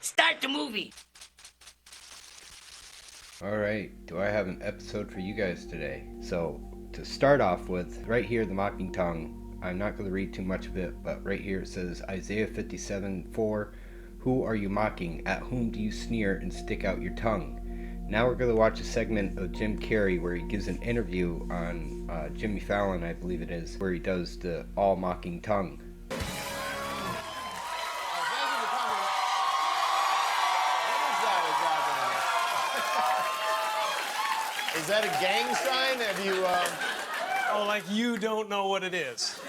Start the movie. Alright, do I have an episode for you guys today? So, to start off with, right here, the mocking tongue. I'm not going to read too much of it, but right here it says, Isaiah 57:4, who are you mocking? At whom do you sneer and stick out your tongue? Now we're going to watch a segment of Jim Carrey where he gives an interview on Jimmy Fallon, I believe it is, where he does the all mocking tongue. Is that a gang sign? Have you, Oh, like you don't know what it is.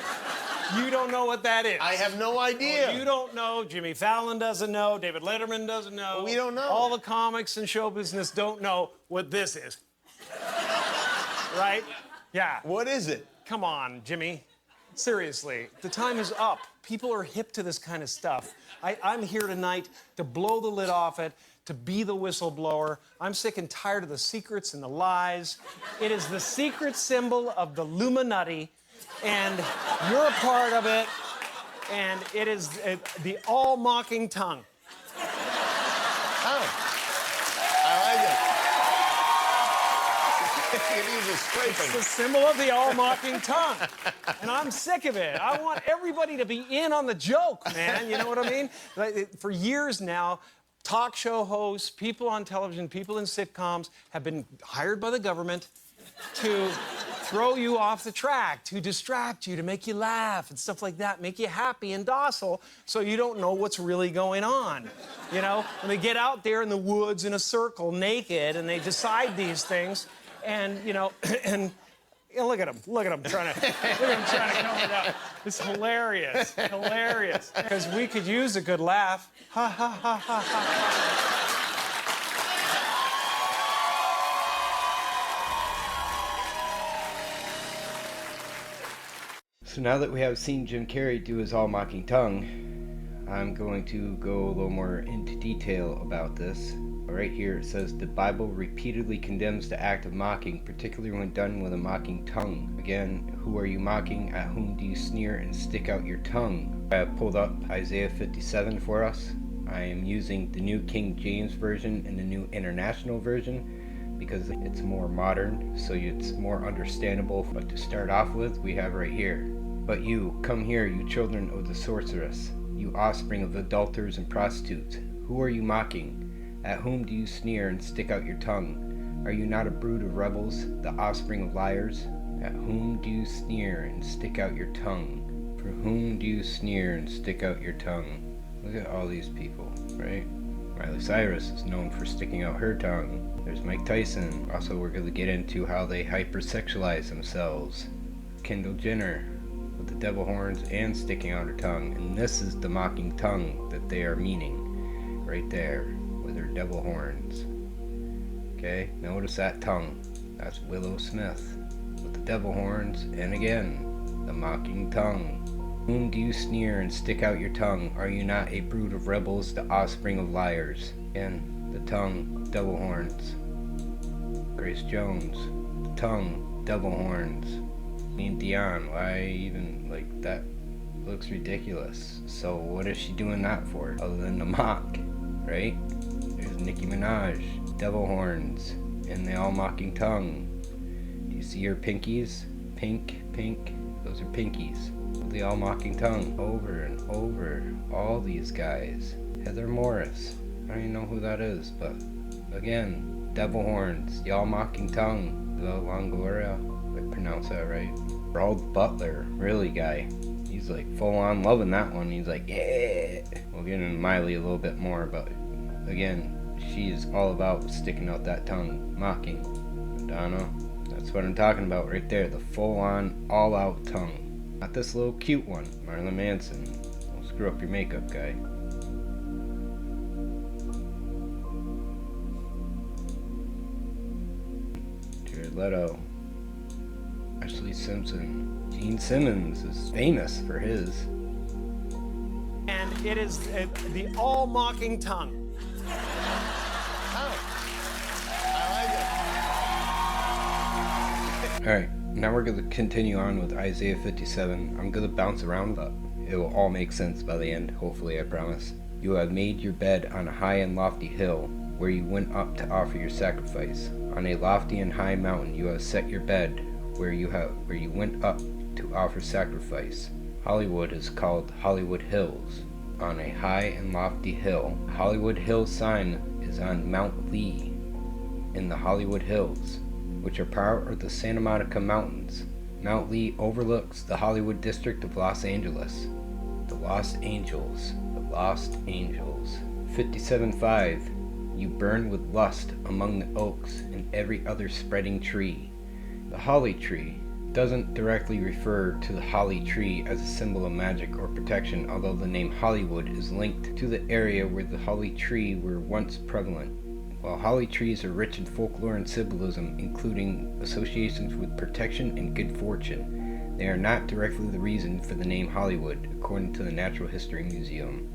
You don't know what that is. I have no idea. You don't know. Jimmy Fallon doesn't know. David Letterman doesn't know. We don't know. All the comics and show business don't know what this is. Right? Yeah. What is it? Come on, Jimmy. Seriously, the time is up. People are hip to this kind of stuff. I'm here tonight to blow the lid off it, to be the whistleblower. I'm sick and tired of the secrets and the lies. It is the secret symbol of the Illuminutti, and you're a part of it, and it is the all-mocking tongue. Oh, I like it. It uses scraping. It's the symbol of the all-mocking tongue, and I'm sick of it. I want everybody to be in on the joke, man. You know what I mean? For years now, talk show hosts, people on television, people in sitcoms have been hired by the government to throw you off the track, to distract you, to make you laugh and stuff like that, make you happy and docile so you don't know what's really going on. You know, when they get out there in the woods in a circle naked and they decide these things and, you know, and you know, look at him trying to come it up. It's hilarious, hilarious. Because we could use a good laugh. Ha, ha, ha, ha, ha. So now that we have seen Jim Carrey do his all mocking tongue, I'm going to go a little more into detail about this. Right here it says, the Bible repeatedly condemns the act of mocking, particularly when done with a mocking tongue. Again, who are you mocking? At whom do you sneer and stick out your tongue? I have pulled up Isaiah 57 for us. I am using the New King James Version and the New International Version because it's more modern, so it's more understandable. But to start off with, we have right here, but you, come here, you children of the sorceress, you offspring of adulterers and prostitutes. Who are you mocking? At whom do you sneer and stick out your tongue? Are you not a brood of rebels, the offspring of liars? At whom do you sneer and stick out your tongue? For whom do you sneer and stick out your tongue? Look at all these people, right? Miley Cyrus is known for sticking out her tongue. There's Mike Tyson. Also, we're going to get into how they hypersexualize themselves. Kendall Jenner with the devil horns and sticking out her tongue. And this is the mocking tongue that they are meaning right there with her devil horns. Okay, notice that tongue. That's Willow Smith with the devil horns, and again, the mocking tongue. Whom do you sneer and stick out your tongue? Are you not a brood of rebels, the offspring of liars? Again, the tongue, devil horns. Grace Jones, the tongue, devil horns. Celine Dion, why even, like, that looks ridiculous. So what is she doing that for, other than to mock, right? There's Nicki Minaj, devil horns, and the all mocking tongue. Do you see her pinkies? Pink, pink, those are pinkies. The all mocking tongue, over and over. All these guys. Heather Morris, I don't even know who that is, but again, devil horns, the all mocking tongue, the Longoria, if I pronounce that right. Gerald Butler, really guy. He's like full on loving that one. He's like, yeah. We'll get into Miley a little bit more, but again, she is all about sticking out that tongue, mocking. Madonna, that's what I'm talking about right there, the full on, all out tongue. Not this little cute one, Marilyn Manson. Don't screw up your makeup, guy. Jared Leto. Ashley Simpson. Gene Simmons is famous for his. And it is the all-mocking tongue. Oh, I like it. Alright, now we're going to continue on with Isaiah 57. I'm going to bounce around, but it will all make sense by the end, hopefully, I promise. You have made your bed on a high and lofty hill, where you went up to offer your sacrifice. On a lofty and high mountain you have set your bed, where you went up to offer sacrifice. Hollywood is called Hollywood Hills. On a high and lofty hill. Hollywood Hills sign is on Mount Lee in the Hollywood Hills, which are part of the Santa Monica Mountains. Mount Lee overlooks the Hollywood district of Los Angeles. The Lost Angels. The Lost Angels. 57.5. You burn with lust among the oaks and every other spreading tree. The holly tree doesn't directly refer to the holly tree as a symbol of magic or protection, although the name Hollywood is linked to the area where the holly tree were once prevalent. While holly trees are rich in folklore and symbolism, including associations with protection and good fortune, they are not directly the reason for the name Hollywood, according to the Natural History Museum.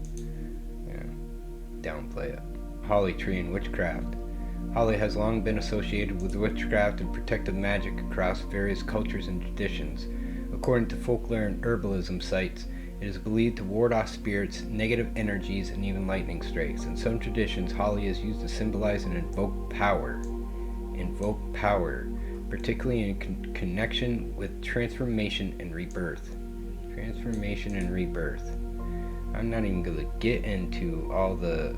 Downplay it. Holly tree and witchcraft. Holly has long been associated with witchcraft and protective magic across various cultures and traditions. According to folklore and herbalism sites, it is believed to ward off spirits, negative energies, and even lightning strikes. In some traditions, holly is used to symbolize and invoke power. Invoke power, particularly in connection with transformation and rebirth. Transformation and rebirth. I'm not even going to get into all the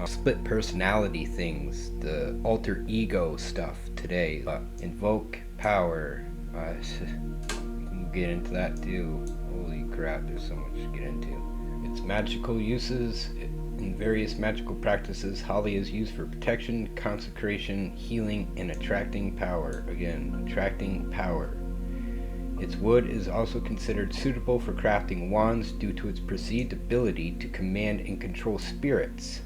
split personality things, the alter ego stuff today. Invoke power. We'll get into that too. Holy crap, there's so much to get into. Its magical uses. In various magical practices, holly is used for protection, consecration, healing, and attracting power. Again, attracting power. Its wood is also considered suitable for crafting wands due to its perceived ability to command and control spirits.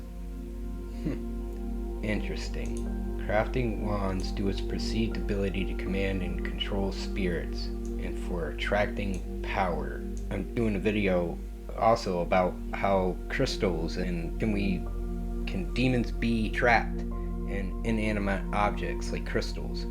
Interesting. Crafting wands due to its perceived ability to command and control spirits, and for attracting power. I'm doing a video also about how crystals and can demons be trapped in inanimate objects like crystals.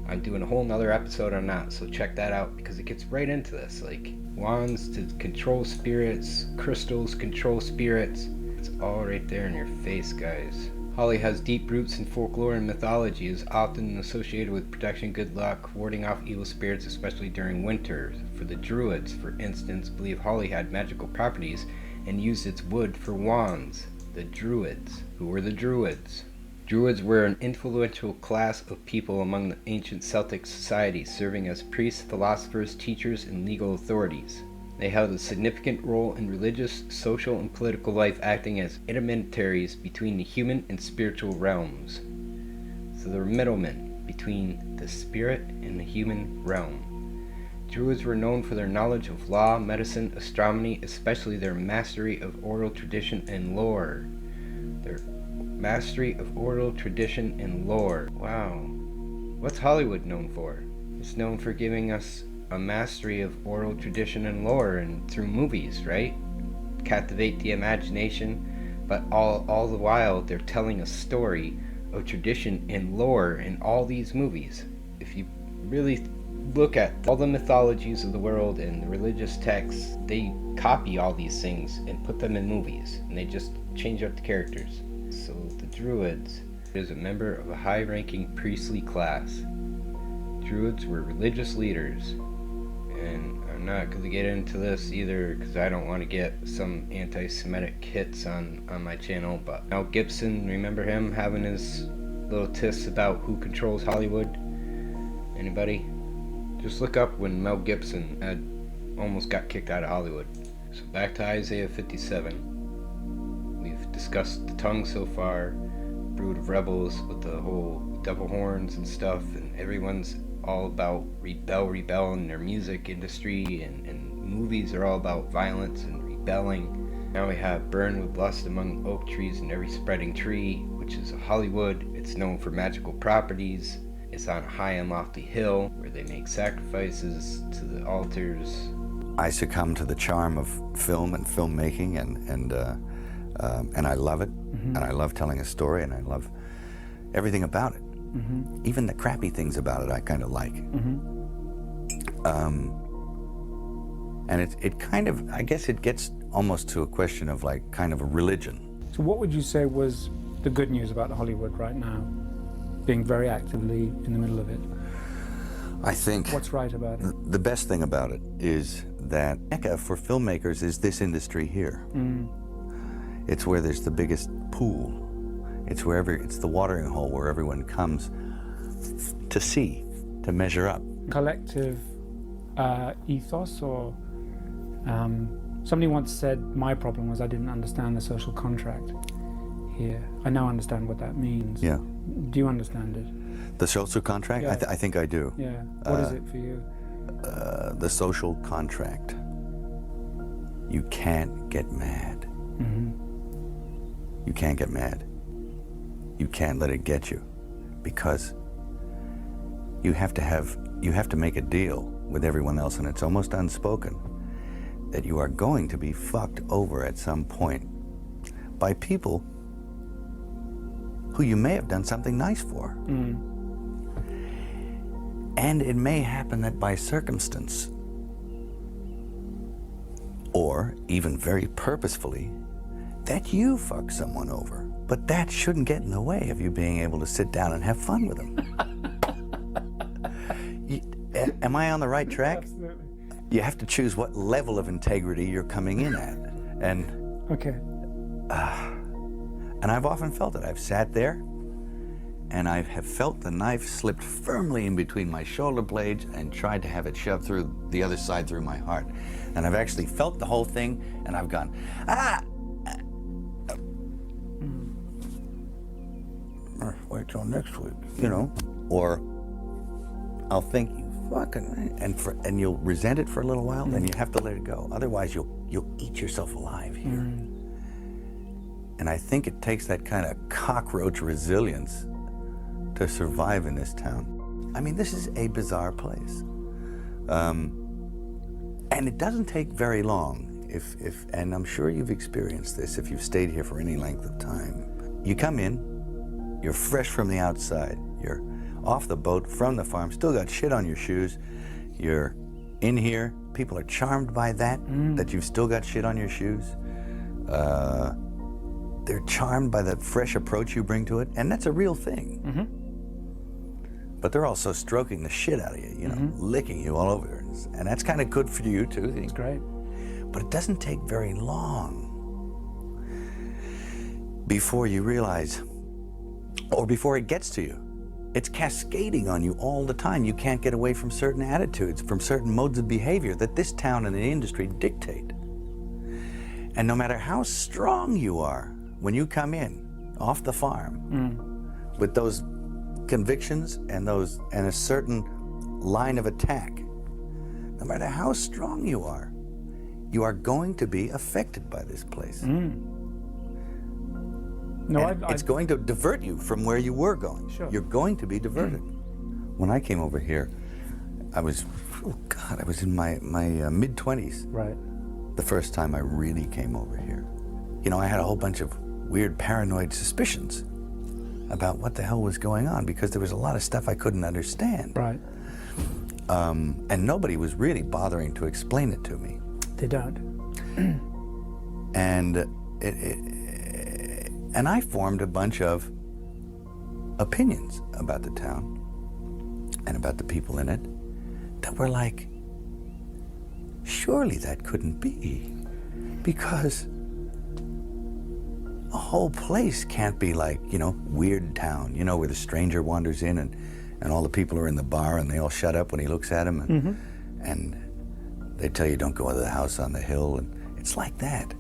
I'm doing a whole nother episode on that, so check that out because it gets right into this. Like wands to control spirits, crystals control spirits. It's all right there in your face, guys. Holly has deep roots in folklore and mythology, is often associated with protection, good luck, warding off evil spirits, especially during winter. For the Druids, for instance, believe holly had magical properties and used its wood for wands. The Druids. Who were the Druids? Druids were an influential class of people among the ancient Celtic societies, serving as priests, philosophers, teachers, and legal authorities. They held a significant role in religious, social, and political life, acting as intermediaries between the human and spiritual realms. So they were middlemen between the spirit and the human realm. Druids were known for their knowledge of law, medicine, astronomy, especially their mastery of oral tradition and lore. Their mastery of oral tradition and lore. Wow. What's Hollywood known for? It's known for giving us a mastery of oral tradition and lore, and through movies, right? Captivate the imagination, but all the while they're telling a story of tradition and lore in all these movies. If you really look at all the mythologies of the world and the religious texts, they copy all these things and put them in movies, and they just change up the characters. So the Druids is a member of a high-ranking priestly class. Druids were religious leaders, and I'm not going to get into this either because I don't want to get some anti-Semitic hits on my channel, but Mel Gibson, remember him having his little tiss about who controls Hollywood? Anybody? Just look up when Mel Gibson had almost got kicked out of Hollywood. So back to Isaiah 57. We've discussed the tongue so far, brood of rebels with the whole devil horns and stuff, and everyone's all about rebel in their music industry, and movies are all about violence and rebelling. Now we have burn with lust among oak trees and every spreading tree, which is a Hollywood. It's known for magical properties. It's on a high and lofty hill where they make sacrifices to the altars. I succumb to the charm of film and filmmaking, and I love it, and I love telling a story, and I love everything about it. Even the crappy things about it I kind of like. And it kind of, I guess it gets almost to a question of like kind of a religion. So what would you say was the good news about Hollywood right now, being very actively in the middle of it? I think What's right about it? the best thing about it is that Mecca for filmmakers is this industry here. It's where there's the biggest pool. It's the watering hole where everyone comes to see, to measure up. Collective ethos, or somebody once said my problem was I didn't understand the social contract here. I now understand what that means. Yeah. Do you understand it? The social contract? Yeah. I think I do. Yeah. What is it for you? The social contract. You can't get mad. You can't get mad. You can't let it get you, because you have to make a deal with everyone else, and it's almost unspoken that you are going to be fucked over at some point by people who you may have done something nice for. And it may happen that by circumstance, or even very purposefully, that you fuck someone over. But that shouldn't get in the way of you being able to sit down and have fun with them. Am I on the right track? Absolutely. You have to choose what level of integrity you're coming in at. And Okay. And I've often felt it. I've sat there and I have felt the knife slipped firmly in between my shoulder blades and tried to have it shoved through the other side through my heart. And I've actually felt the whole thing, and I've gone, ah! Wait till next week, you know? Or I'll think, you fucking, and you'll resent it for a little while, then you have to let it go. Otherwise, you'll eat yourself alive here. And I think it takes that kind of cockroach resilience to survive in this town. I mean, this is a bizarre place. And it doesn't take very long, and I'm sure you've experienced this if you've stayed here for any length of time. You come in, you're fresh from the outside, you're off the boat, from the farm, still got shit on your shoes, you're in here, people are charmed by that you've still got shit on your shoes. They're charmed by the fresh approach you bring to it, and that's a real thing. But they're also stroking the shit out of you, you know, licking you all over. And that's kind of good for you, too. It's great. But it doesn't take very long before you realize, or before it gets to you. It's cascading on you all the time. You can't get away from certain attitudes, from certain modes of behavior that this town and the industry dictate. And no matter how strong you are, when you come in off the farm with those convictions and a certain line of attack, no matter how strong you are going to be affected by this place. It's going to divert you from where you were going. Sure. You're going to be diverted. When I came over here, I was in my mid-20s. Right. The first time I really came over here. You know, I had a whole bunch of weird paranoid suspicions about what the hell was going on, because there was a lot of stuff I couldn't understand. Right. And nobody was really bothering to explain it to me. They don't. And I formed a bunch of opinions about the town and about the people in it that were like, surely that couldn't be, because the whole place can't be like, you know, Weird Town, you know, where the stranger wanders in and all the people are in the bar and they all shut up when he looks at them, and they tell you don't go into the house on the hill, and it's like that.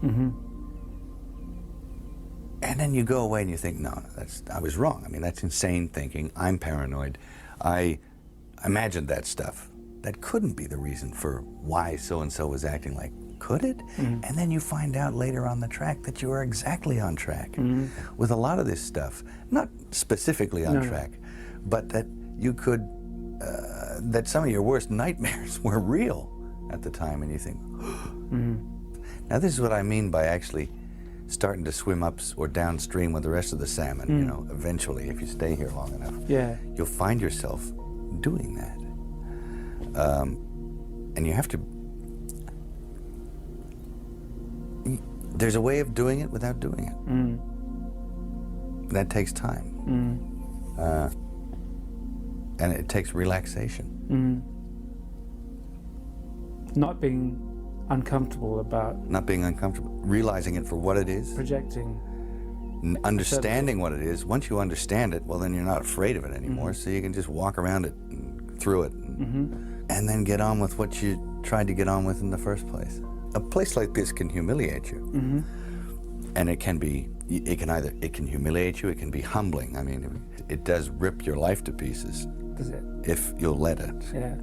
And then you go away and you think, no, I was wrong. I mean, that's insane thinking. I'm paranoid. I imagined that stuff. That couldn't be the reason for why so-and-so was acting like. Could it? And then you find out later on the track that you are exactly on track with a lot of this stuff. Not specifically on track, but that you could, that some of your worst nightmares were real at the time, and you think, Now this is what I mean by actually starting to swim up or downstream with the rest of the salmon, you know, eventually, if you stay here long enough. Yeah. You'll find yourself doing that. And you have to, there's a way of doing it without doing it. That takes time. And it takes relaxation. Not being uncomfortable about... Not being uncomfortable. Realizing it for what it is. Projecting. Understanding what it is. Once you understand it, well, then you're not afraid of it anymore, so you can just walk around it and through it. And then get on with what you tried to get on with in the first place. A place like this can humiliate you. And it can be, it can humiliate you, it can be humbling. I mean, it does rip your life to pieces. Does it? If you'll let it. Yeah.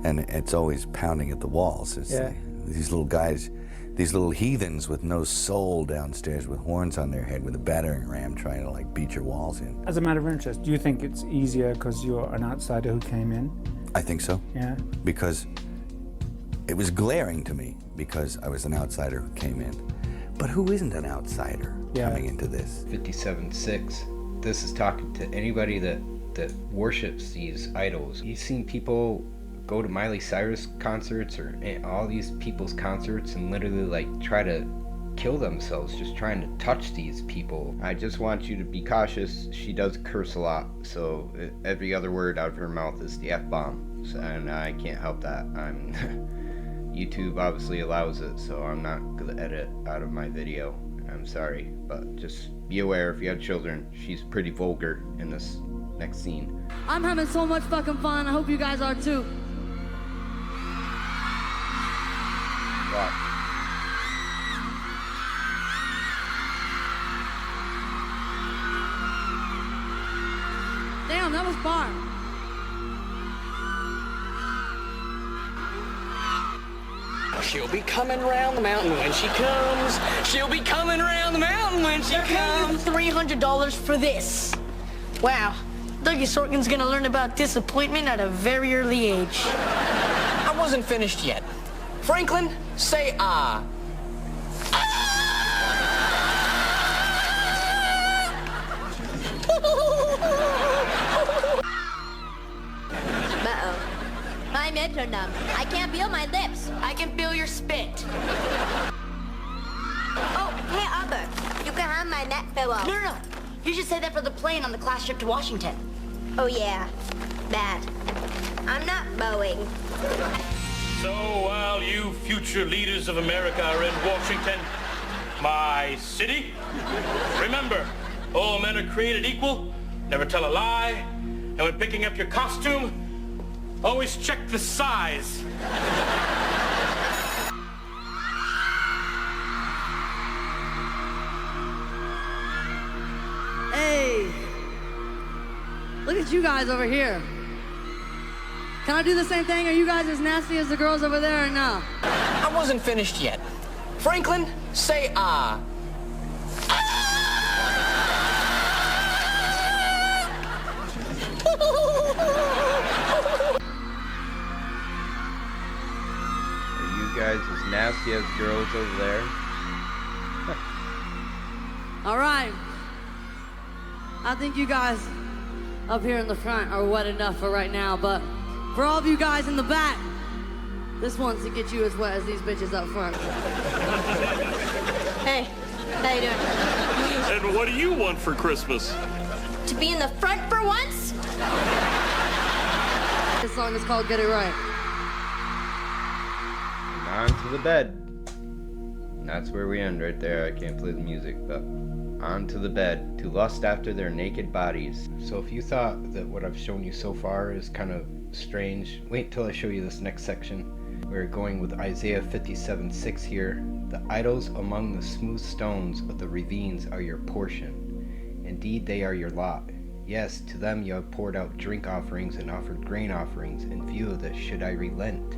And it's always pounding at the walls. It's these little guys, these little heathens with no soul downstairs with horns on their head with a battering ram trying to like beat your walls in. As a matter of interest, do you think it's easier because you're an outsider who came in? I think so. Yeah. Because it was glaring to me because I was an outsider who came in. But who isn't an outsider coming into this? 57.6. This is talking to anybody that worships these idols. You've seen people go to Miley Cyrus concerts or all these people's concerts and literally like try to kill themselves just trying to touch these people. I just want you to be cautious. She does curse a lot, so every other word out of her mouth is the F-bomb, and I can't help that. YouTube obviously allows it, so I'm not gonna edit out of my video. I'm sorry, but just be aware if you have children. She's pretty vulgar in this next scene. I'm having so much fucking fun. I hope you guys are too. Wow. Damn, that was fun. She'll be coming round the mountain when she comes. She'll be coming round the mountain when she comes. $300 for this. Wow, Dougie Sorkin's gonna learn about disappointment at a very early age. I wasn't finished yet. Franklin, say ah. Uh-oh. My lips are numb. I can't feel my lips. I can feel your spit. Oh, hey, Arbor. You can have my neck pillow. No. You should say that for the plane on the class trip to Washington. Oh, yeah. Bad. I'm not Boeing. So while you future leaders of America are in Washington, my city, remember, all men are created equal, never tell a lie, and when picking up your costume, always check the size. Hey, look at you guys over here. Can I do the same thing? Are you guys as nasty as the girls over there or no? I wasn't finished yet. Franklin, say ah. Are you guys as nasty as girls over there? All right. I think you guys up here in the front are wet enough for right now, but for all of you guys in the back, this one's to get you as wet as these bitches up front. Hey, how you doing? And what do you want for Christmas? To be in the front for once? This song is called Get It Right. And on to the bed. And that's where we end right there. I can't play the music, but onto the bed to lust after their naked bodies. So if you thought that what I've shown you so far is kind of strange, wait till I show you this next section. We're going with Isaiah 57:6 here. The idols among the smooth stones of the ravines are your portion. Indeed, they are your lot. Yes, to them you have poured out drink offerings and offered grain offerings. In view of this, should I relent?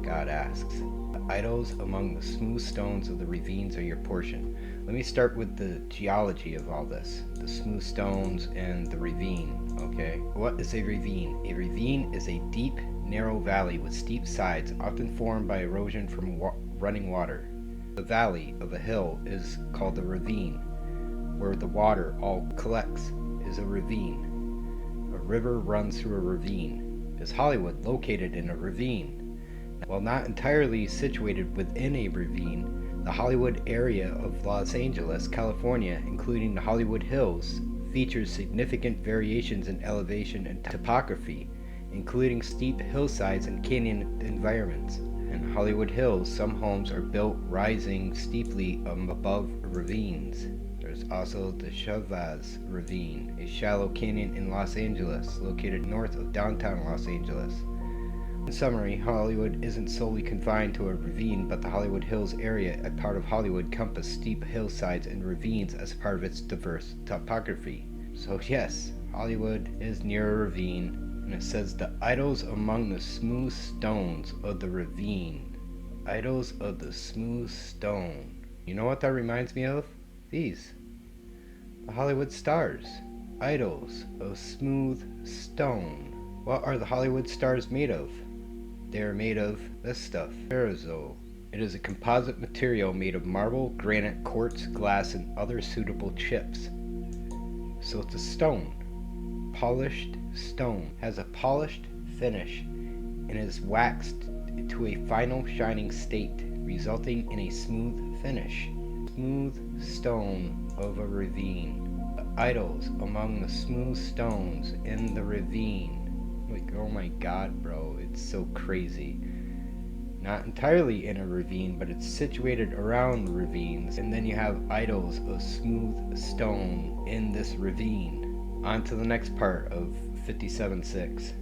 God asks. The idols among the smooth stones of the ravines are your portion. Let me start with the geology of all this. The smooth stones and the ravine, okay? What is a ravine? A ravine is a deep, narrow valley with steep sides, often formed by erosion from running water. The valley of a hill is called a ravine. Where the water all collects is a ravine. A river runs through a ravine. Is Hollywood located in a ravine? While not entirely situated within a ravine, The Hollywood area of Los Angeles, California, including the Hollywood Hills, features significant variations in elevation and topography, including steep hillsides and canyon environments. In Hollywood Hills, some homes are built rising steeply above ravines. There's also the Chavez Ravine, a shallow canyon in Los Angeles, located north of downtown Los Angeles. In summary, Hollywood isn't solely confined to a ravine, but the Hollywood Hills area, a part of Hollywood, encompasses steep hillsides and ravines as part of its diverse topography. So yes, Hollywood is near a ravine, and it says the idols among the smooth stones of the ravine. Idols of the smooth stone. You know what that reminds me of? These. The Hollywood stars. Idols of smooth stone. What are the Hollywood stars made of? They are made of this stuff, aerosol. It is a composite material made of marble, granite, quartz, glass, and other suitable chips. So it's a stone. Polished stone. Has a polished finish and is waxed to a final shining state, resulting in a smooth finish. Smooth stone of a ravine. The idols among the smooth stones in the ravine. Like, oh my god, bro, it's so crazy. Not entirely in a ravine, but it's situated around ravines, and then you have idols of smooth stone in this ravine. On to the next part of 57:6.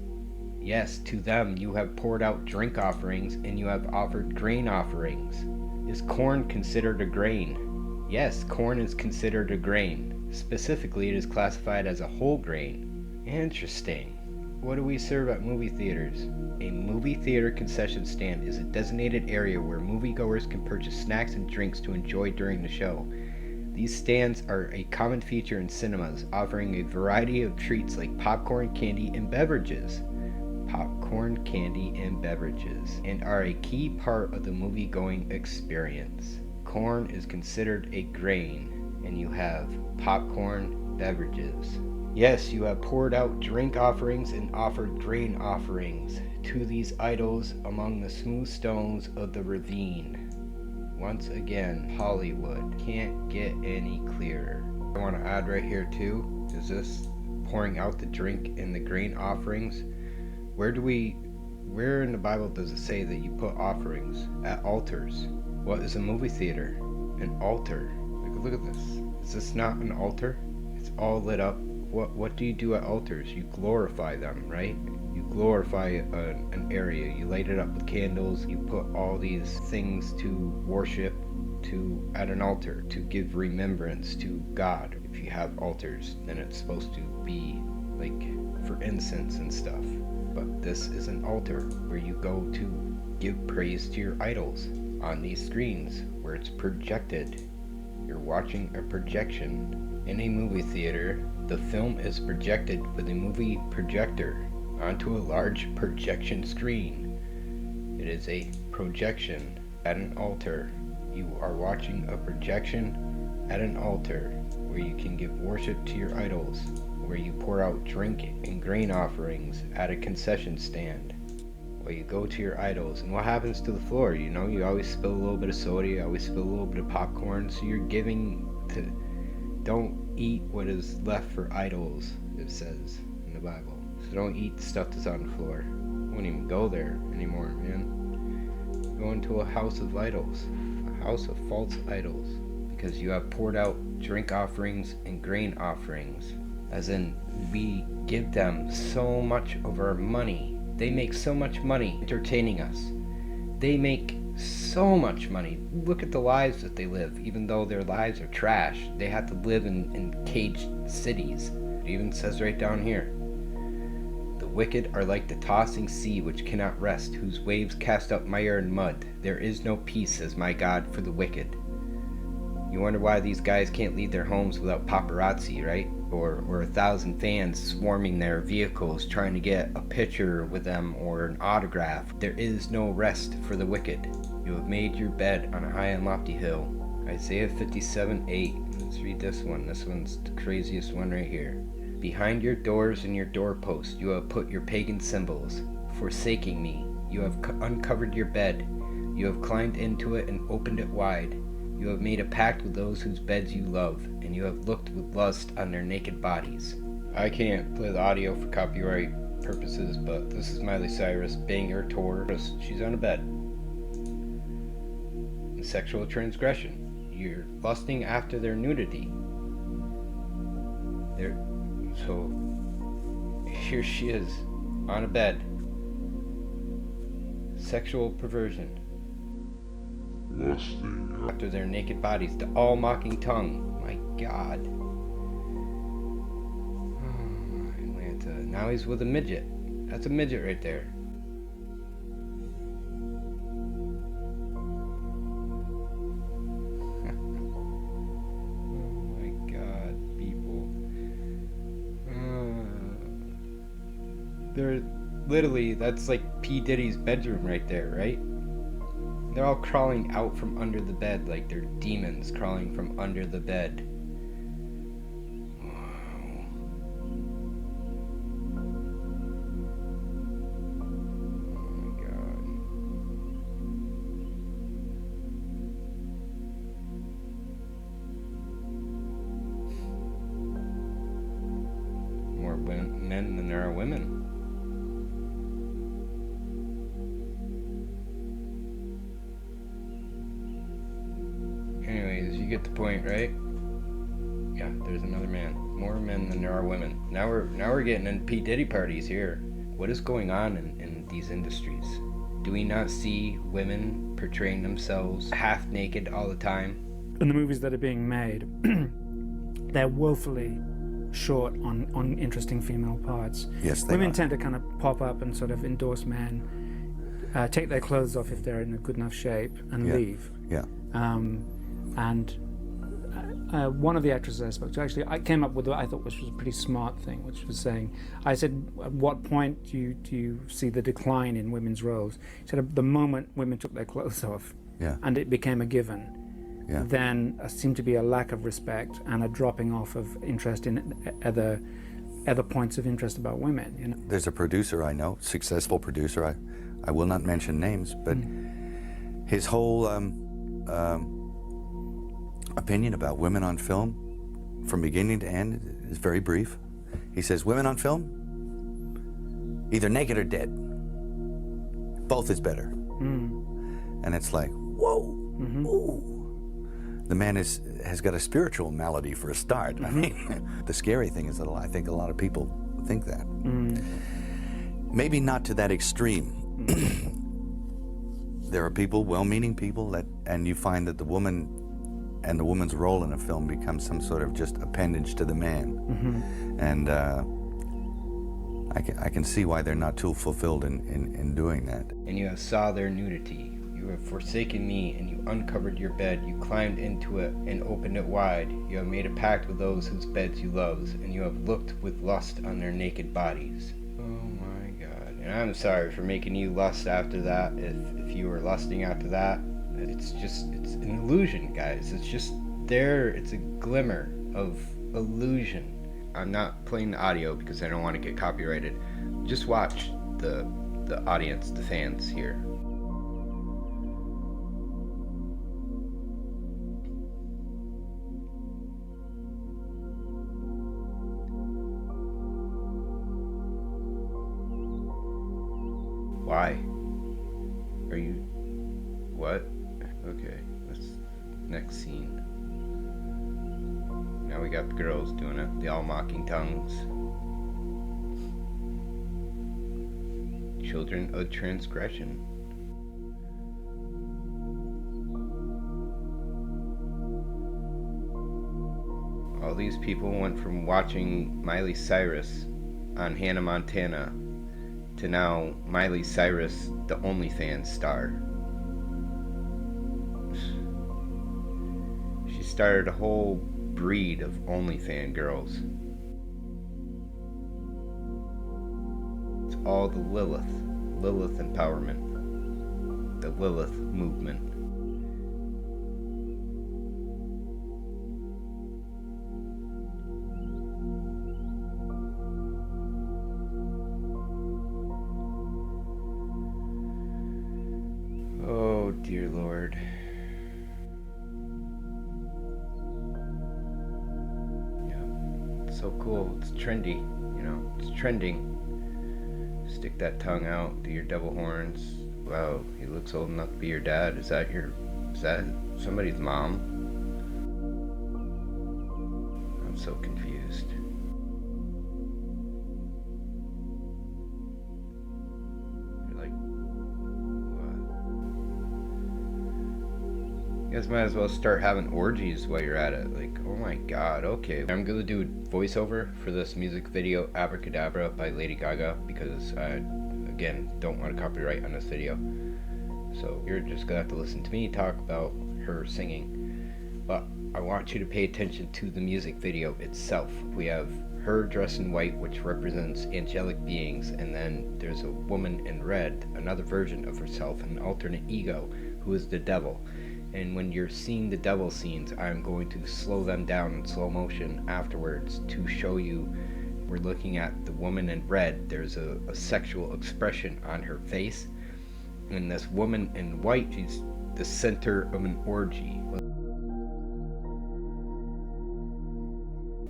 Yes, to them you have poured out drink offerings, and you have offered grain offerings. Is corn considered a grain? Yes, corn is considered a grain. Specifically, it is classified as a whole grain. Interesting. What do we serve at movie theaters? A movie theater concession stand is a designated area where moviegoers can purchase snacks and drinks to enjoy during the show. These stands are a common feature in cinemas, offering a variety of treats like popcorn, candy, and beverages. Popcorn, candy, and beverages, and are a key part of the movie-going experience. Corn is considered a grain, and you have popcorn, beverages. Yes, you have poured out drink offerings and offered grain offerings to these idols among the smooth stones of the ravine. Once again, Hollywood can't get any clearer. I want to add right here too, is this pouring out the drink and the grain offerings? Where in the Bible does it say that you put offerings at altars? What is a movie theater? An altar. Look at this. Is this not an altar? It's all lit up. What do you do at altars? You glorify them, right? You glorify an area. You light it up with candles. You put all these things to worship at an altar, to give remembrance to God. If you have altars, then it's supposed to be like for incense and stuff. But this is an altar where you go to give praise to your idols on these screens where it's projected. You're watching a projection. In a movie theater, the film is projected with a movie projector onto a large projection screen. It is a projection at an altar. You are watching a projection at an altar where you can give worship to your idols, where you pour out drink and grain offerings at a concession stand, where you go to your idols. And what happens to the floor? You know, you always spill a little bit of soda, you always spill a little bit of popcorn, so you're giving to... Don't eat what is left for idols, it says in the Bible. So don't eat the stuff that's on the floor. I won't even go there anymore, man. Go into a house of idols, a house of false idols, because you have poured out drink offerings and grain offerings. As in, we give them so much of our money. They make so much money entertaining us. They make so much money. Look at the lives that they live. Even though their lives are trash, they have to live in caged cities. It even says right down here, the wicked are like the tossing sea which cannot rest, whose waves cast up mire and mud. There is no peace, says my God, for the wicked. You wonder why these guys can't leave their homes without paparazzi, right? Or 1,000 fans swarming their vehicles trying to get a picture with them or an autograph. There is no rest for the wicked. You have made your bed on a high and lofty hill. Isaiah 57:8. Let's read this one. This one's the craziest one right here. Behind your doors and your doorposts you have put your pagan symbols. Forsaking me, you have uncovered your bed. You have climbed into it and opened it wide. You have made a pact with those whose beds you love, and you have looked with lust on their naked bodies. I can't play the audio for copyright purposes, but this is Miley Cyrus, Banger Tour. She's on a bed. And sexual transgression. You're lusting after their nudity. So here she is, on a bed. Sexual perversion. Lusting after their naked bodies, the all-mocking tongue. My God. Oh, Atlanta. Now he's with a midget. That's a midget right there. Oh my God, people. They're literally, that's like P. Diddy's bedroom right there, right? They're all crawling out from under the bed like they're demons crawling from under the bed. Wow. Oh my God. More men than there are women. Anyways, you get the point, right? Yeah, there's another man. More men than there are women. Now we're getting in P. Diddy parties here. What is going on in these industries? Do we not see women portraying themselves half naked all the time? In the movies that are being made, they're woefully short on interesting female parts. Yes, they Women are. tend to kind of pop up and sort of endorse men, take their clothes off if they're in a good enough shape, and leave. Yeah. And one of the actresses I spoke to, actually, I came up with what I thought was a pretty smart thing, which was saying, I said, at what point do you see the decline in women's roles? He said, the moment women took their clothes off, and it became a given, then seemed to be a lack of respect and a dropping off of interest in other points of interest about women. You know? There's a producer I know, successful producer, I will not mention names, but his whole opinion about women on film, from beginning to end, is very brief. He says, women on film, either naked or dead. Both is better. And it's like, whoa, ooh. The man has got a spiritual malady for a start. I mean, the scary thing is that I think a lot of people think that. Maybe not to that extreme. There are people, well-meaning people, and you find that the woman and the woman's role in a film becomes some sort of just appendage to the man. And I can see why they're not too fulfilled in doing that. And you have saw their nudity. You have forsaken me, and you uncovered your bed. You climbed into it and opened it wide. You have made a pact with those whose beds you love, and you have looked with lust on their naked bodies. Oh my God. And I'm sorry for making you lust after that. If you were lusting after that, it's an illusion, guys. It's just there. It's a glimmer of illusion. I'm not playing the audio because I don't want to get copyrighted. Just watch the audience, the fans here. Why? Are you... What? Okay, let's... Next scene. Now we got the girls doing it. The all mocking tongues. Children of transgression. All these people went from watching Miley Cyrus on Hannah Montana to now Miley Cyrus, the OnlyFans star. She started a whole breed of OnlyFans girls. It's all the Lilith empowerment, the Lilith movement. Oh, dear Lord. so cool. It's trendy, you know, it's trending. Stick that tongue out, do your devil horns. Wow, he looks old enough to be your dad. Is that somebody's mom? I'm so confused. You're like, what? You guys might as well start having orgies while you're at it. Like, oh my god, okay. I'm gonna do a voiceover for this music video, Abracadabra by Lady Gaga, because I, again, don't want to copyright on this video. So you're just gonna have to listen to me talk about her singing. But I want you to pay attention to the music video itself. We have her dressed in white, which represents angelic beings, and then there's a woman in red, another version of herself, an alternate ego, who is the devil. And when you're seeing the devil scenes, I'm going to slow them down in slow motion afterwards to show you. We're looking at the woman in red. There's a sexual expression on her face. And this woman in white, she's the center of an orgy.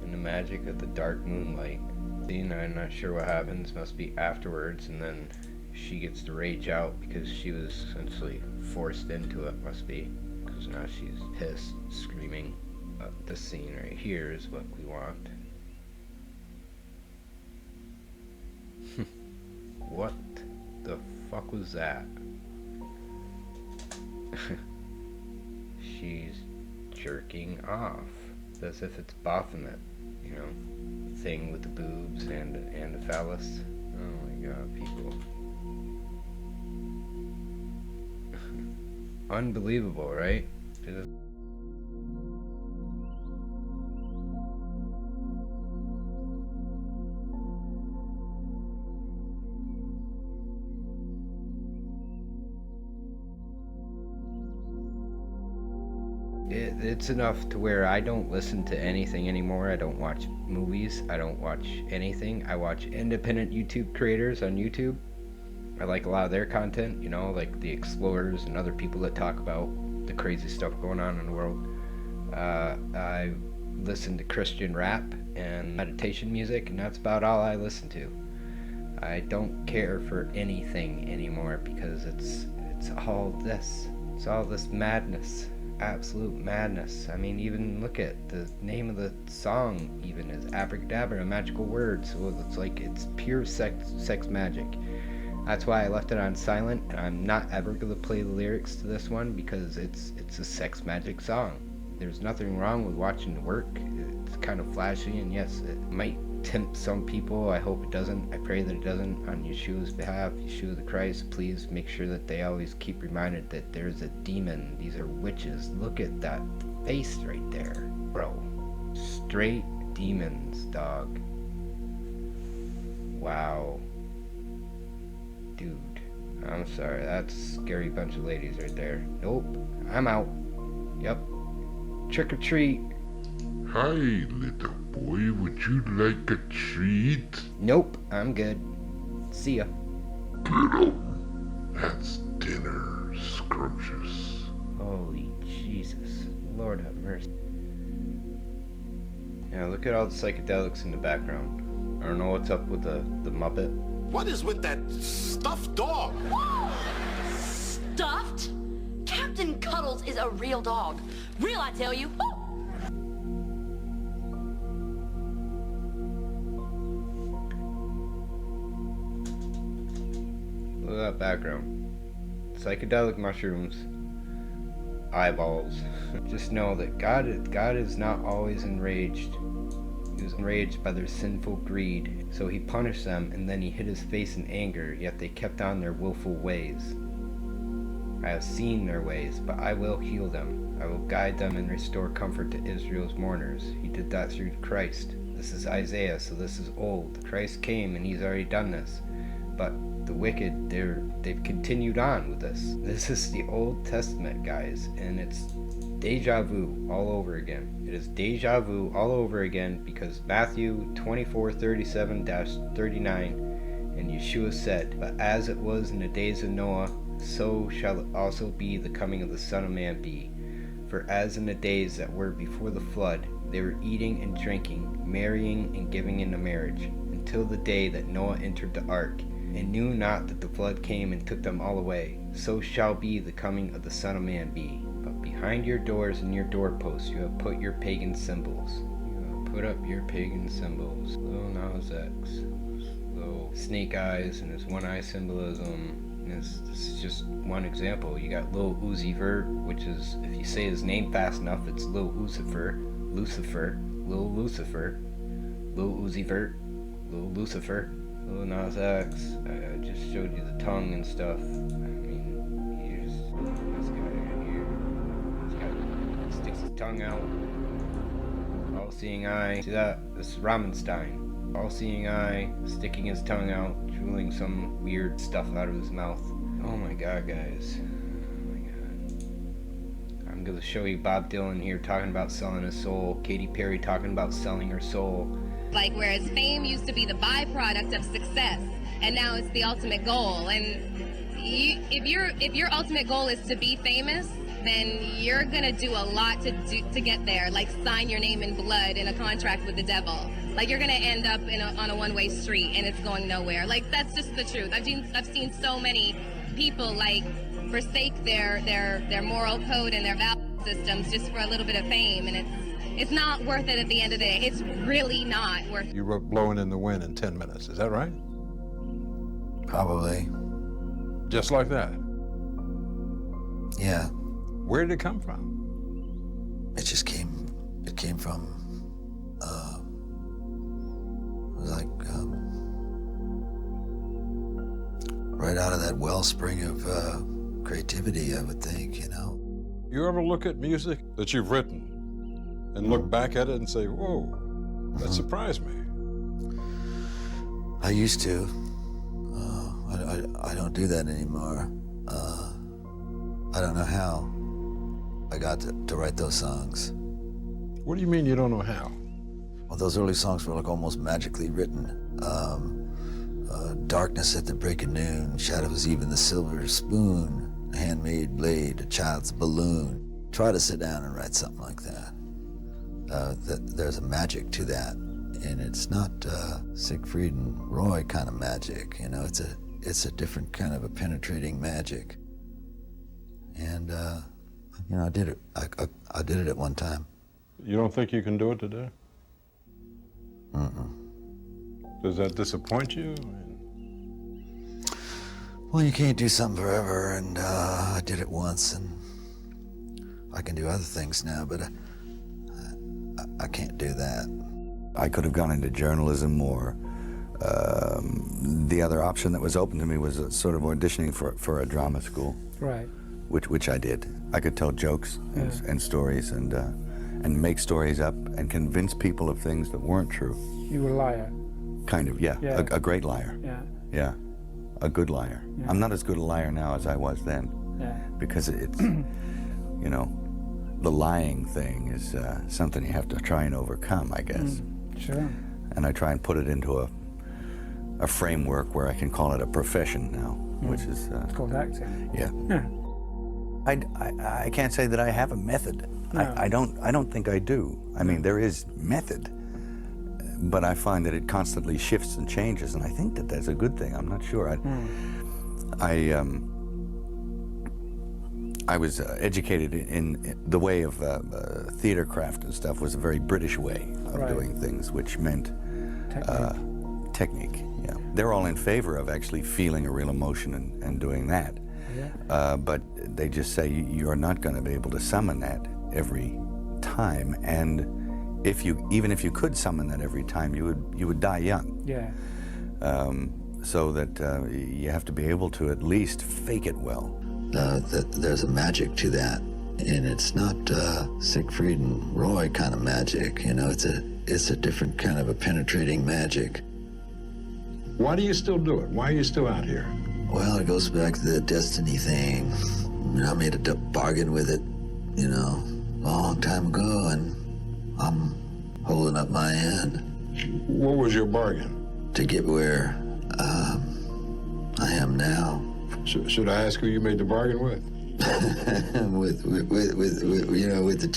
And the magic of the dark moonlight. See, now I'm not sure what happens. Must be afterwards. And then she gets to rage out because she was essentially forced into it. Must be. Because now she's pissed, screaming. This scene right here is what we want. What the fuck was that? She's jerking off. As if it's Baphomet, you know, thing with the boobs and the phallus. Oh my god, people. Unbelievable, right? It's enough to where I don't listen to anything anymore. I don't watch movies. I don't watch anything. I watch independent YouTube creators on YouTube. I like a lot of their content, you know, like the explorers and other people that talk about the crazy stuff going on in the world. I listen to Christian rap and meditation music, and that's about all I listen to. I don't care for anything anymore because it's all this. It's all this madness. Absolute madness. I mean, even look at the name of the song even is Abracadabra, a magical word. So it's like it's pure sex magic. That's why I left it on silent, and I'm not ever gonna play the lyrics to this one because it's a sex magic song. There's nothing wrong with watching it work. It's kind of flashy, and yes, it might tempt some people. I hope it doesn't. I pray that it doesn't. On Yeshua's behalf, Yeshua the Christ, please make sure that they always keep reminded that there's a demon. These are witches. Look at that face right there, bro. Straight demons, dog. Wow. Dude, I'm sorry. That's a scary bunch of ladies right there. Nope. I'm out. Yep. Trick or treat. Hi, little boy, would you like a treat? Nope, I'm good. See ya. Get up. That's dinner, scrumptious. Holy Jesus. Lord have mercy. Yeah, look at all the psychedelics in the background. I don't know what's up with the Muppet. What is with that stuffed dog? Stuffed? Captain Cuddles is a real dog. Real, I tell you. Look at that background. Psychedelic mushrooms. Eyeballs. Just know that God is not always enraged. He was enraged by their sinful greed. So he punished them, and then he hid his face in anger, yet they kept on their willful ways. I have seen their ways, but I will heal them. I will guide them and restore comfort to Israel's mourners. He did that through Christ. This is Isaiah, so this is old. Christ came, and he's already done this. But the wicked, they've continued on with this. This is the Old Testament, guys, and it's deja vu all over again. It is deja vu all over again because Matthew 24:37-39, and Yeshua said, "But as it was in the days of Noah, so shall it also be the coming of the Son of Man be. For as in the days that were before the flood, they were eating and drinking, marrying and giving in marriage, until the day that Noah entered the ark, and knew not that the flood came and took them all away. So shall be the coming of the Son of Man be. But behind your doors and your doorposts you have put your pagan symbols. You have put up your pagan symbols. Lil Nas X, little snake eyes and his one-eye symbolism. This is just one example. You got Lil Uzi Vert, which is, if you say his name fast enough, it's Lil Lucifer, Lil Lucifer, Lil Uzi Vert, Lil Lucifer, Lil Nas X. I just showed you the tongue and stuff. I mean, here's this guy right here. He sticks his tongue out. All-seeing eye. See that? This is Ramenstein. All-seeing eye, sticking his tongue out, drooling some weird stuff out of his mouth. Oh my god, guys. Oh my god. I'm gonna show you Bob Dylan here talking about selling his soul. Katy Perry talking about selling her soul. Like, whereas fame used to be the byproduct of success, and now it's the ultimate goal. And if your ultimate goal is to be famous, then you're gonna do a lot to get there. Like, sign your name in blood in a contract with the devil. Like, you're gonna end up on a one-way street and it's going nowhere. Like, that's just the truth. I've seen so many people, like, forsake their moral code and their value systems just for a little bit of fame, and it's not worth it at the end of the day. It's really not worth it. You wrote Blowing in the Wind in 10 minutes, is that right? Probably. Just like that? Yeah. Where did it come from? It came from, like, right out of that wellspring of creativity, I would think, you know. You ever look at music that you've written and look back at it and say, whoa, that surprised me? I used to. I don't do that anymore. I don't know how I got to write those songs. What do you mean you don't know how? Well, those early songs were like almost magically written. Darkness at the break of noon, shadows even the silver spoon, a handmade blade, a child's balloon. Try to sit down and write something like that. There's a magic to that, and it's not Siegfried and Roy kind of magic. You know, it's a different kind of a penetrating magic. And you know, I did it. I did it at one time. You don't think you can do it today? Mm-mm. Does that disappoint you? Well, you can't do something forever, and I did it once, and I can do other things now, but I can't do that. I could have gone into journalism, or the other option that was open to me was sort of auditioning for a drama school. Right. Which I did. I could tell jokes and stories and make stories up and convince people of things that weren't true. You were a liar. Kind of, yeah. A great liar. Yeah. Yeah. A good liar. Yeah. I'm not as good a liar now as I was then. Yeah. Because it's, you know, the lying thing is something you have to try and overcome, I guess. Sure. And I try and put it into a framework where I can call it a profession now, which is... it's called acting. Yeah. Yeah. I can't say that I have a method. No. I don't think I do. I mean, there is method, but I find that it constantly shifts and changes, and I think that that's a good thing. I'm not sure. I was educated in the way of theater craft and stuff was a very British way of doing things, which meant technique. Yeah, they're all in favor of actually feeling a real emotion and doing that. Yeah. But they just say you're not going to be able to summon that every time, and even if you could summon that every time, you would die young. Yeah. So that you have to be able to at least fake it well. There's a magic to that, and it's not Siegfried and Roy kind of magic. You know, it's a different kind of a penetrating magic. Why do you still do it? Why are you still out here? Well, it goes back to the destiny thing. I mean, I made a bargain with it, you know, a long time ago, and I'm holding up my end. What was your bargain? To get where I am now. Should I ask who you made the bargain with? with the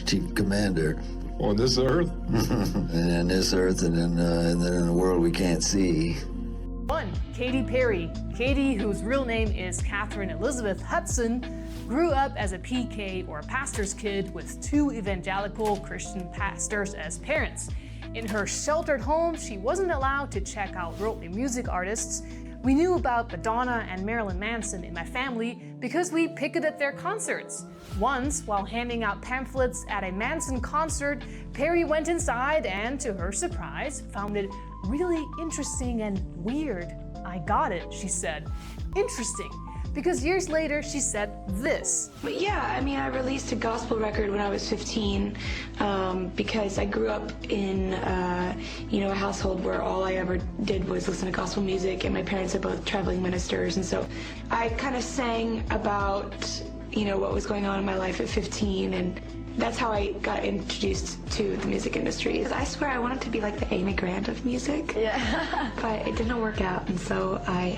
chief commander. On this earth? And on this earth, and then in a world we can't see. 1. Katy Perry. Katy, whose real name is Catherine Elizabeth Hudson, grew up as a PK or a pastor's kid with 2 evangelical Christian pastors as parents. In her sheltered home, she wasn't allowed to check out worldly music artists. We knew about Madonna and Marilyn Manson in my family because we picketed their concerts. Once, while handing out pamphlets at a Manson concert, Perry went inside and, to her surprise, found it really interesting and weird. I got it, she said. Interesting. Because years later, she said this. But yeah, I mean, I released a gospel record when I was 15 because I grew up in, a household where all I ever did was listen to gospel music, and my parents are both traveling ministers. And so I kind of sang about, what was going on in my life at 15, and that's how I got introduced to the music industry. I swear I wanted to be like the Amy Grant of music. Yeah. But it didn't work out, and so I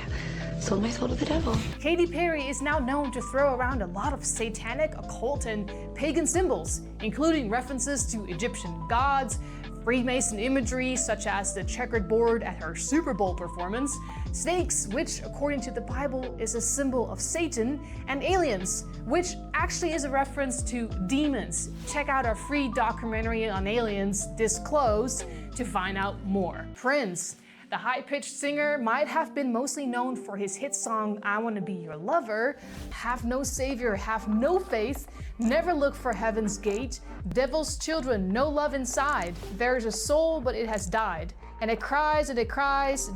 sold my soul to the devil. Katy Perry is now known to throw around a lot of satanic, occult, and pagan symbols, including references to Egyptian gods, Freemason imagery such as the checkered board at her Super Bowl performance, snakes, which according to the Bible is a symbol of Satan, and aliens, which actually is a reference to demons. Check out our free documentary on aliens, Disclosed, to find out more. Prince. The high-pitched singer might have been mostly known for his hit song, I Wanna Be Your Lover, Have No Savior, Have No Faith, Never Look for Heaven's Gate, Devil's Children, No Love Inside, There is a Soul but It Has Died, and it cries,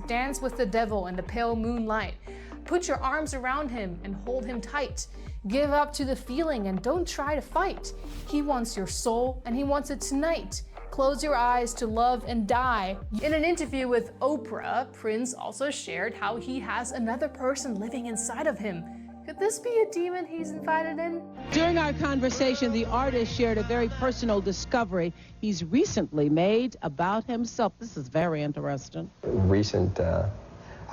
Dance with the Devil in the Pale Moonlight. Put your arms around him and hold him tight. Give up to the feeling and don't try to fight. He wants your soul and he wants it tonight. Close your eyes to love and die. In an interview with Oprah, Prince also shared how he has another person living inside of him. Could this be a demon he's invited in? During our conversation, the artist shared a very personal discovery he's recently made about himself. This is very interesting. Recent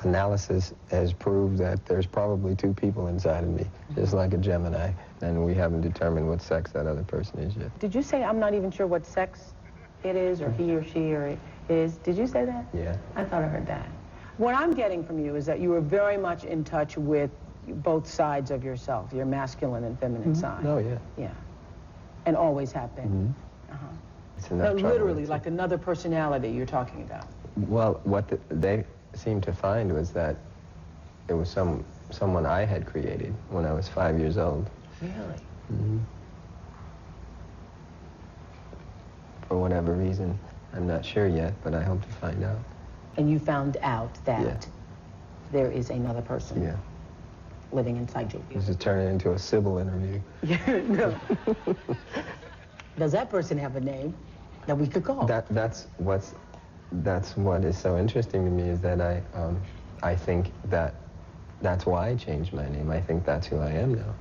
analysis has proved that there's probably 2 people inside of me, just like a Gemini, and we haven't determined what sex that other person is yet. Did you say I'm not even sure what sex it is, or he or she, or it is? Did you say that? Yeah. I thought I heard that. What I'm getting from you is that you were very much in touch with both sides of yourself, your masculine and feminine side. Oh, yeah. Yeah. And always have been. It's No, literally, like another personality you're talking about. Well, what they seemed to find was that it was someone I had created when I was 5 years old. Really? For whatever reason, I'm not sure yet, but I hope to find out. And you found out that there is another person living inside you. This is turning into a Sybil interview. Yeah, no. Does that person have a name that we could call? That's what is so interesting to me, is that I think that's why I changed my name. I think that's who I am now.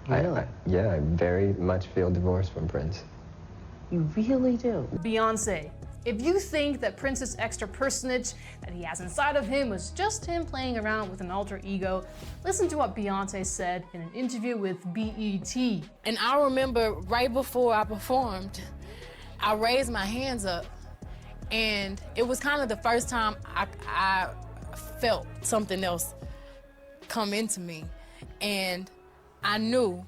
Really? I very much feel divorced from Prince. You really do. Beyonce. If you think that Prince's extra personage that he has inside of him was just him playing around with an alter ego, listen to what Beyonce said in an interview with BET. And I remember right before I performed, I raised my hands up, and it was kind of the first time I felt something else come into me, and I knew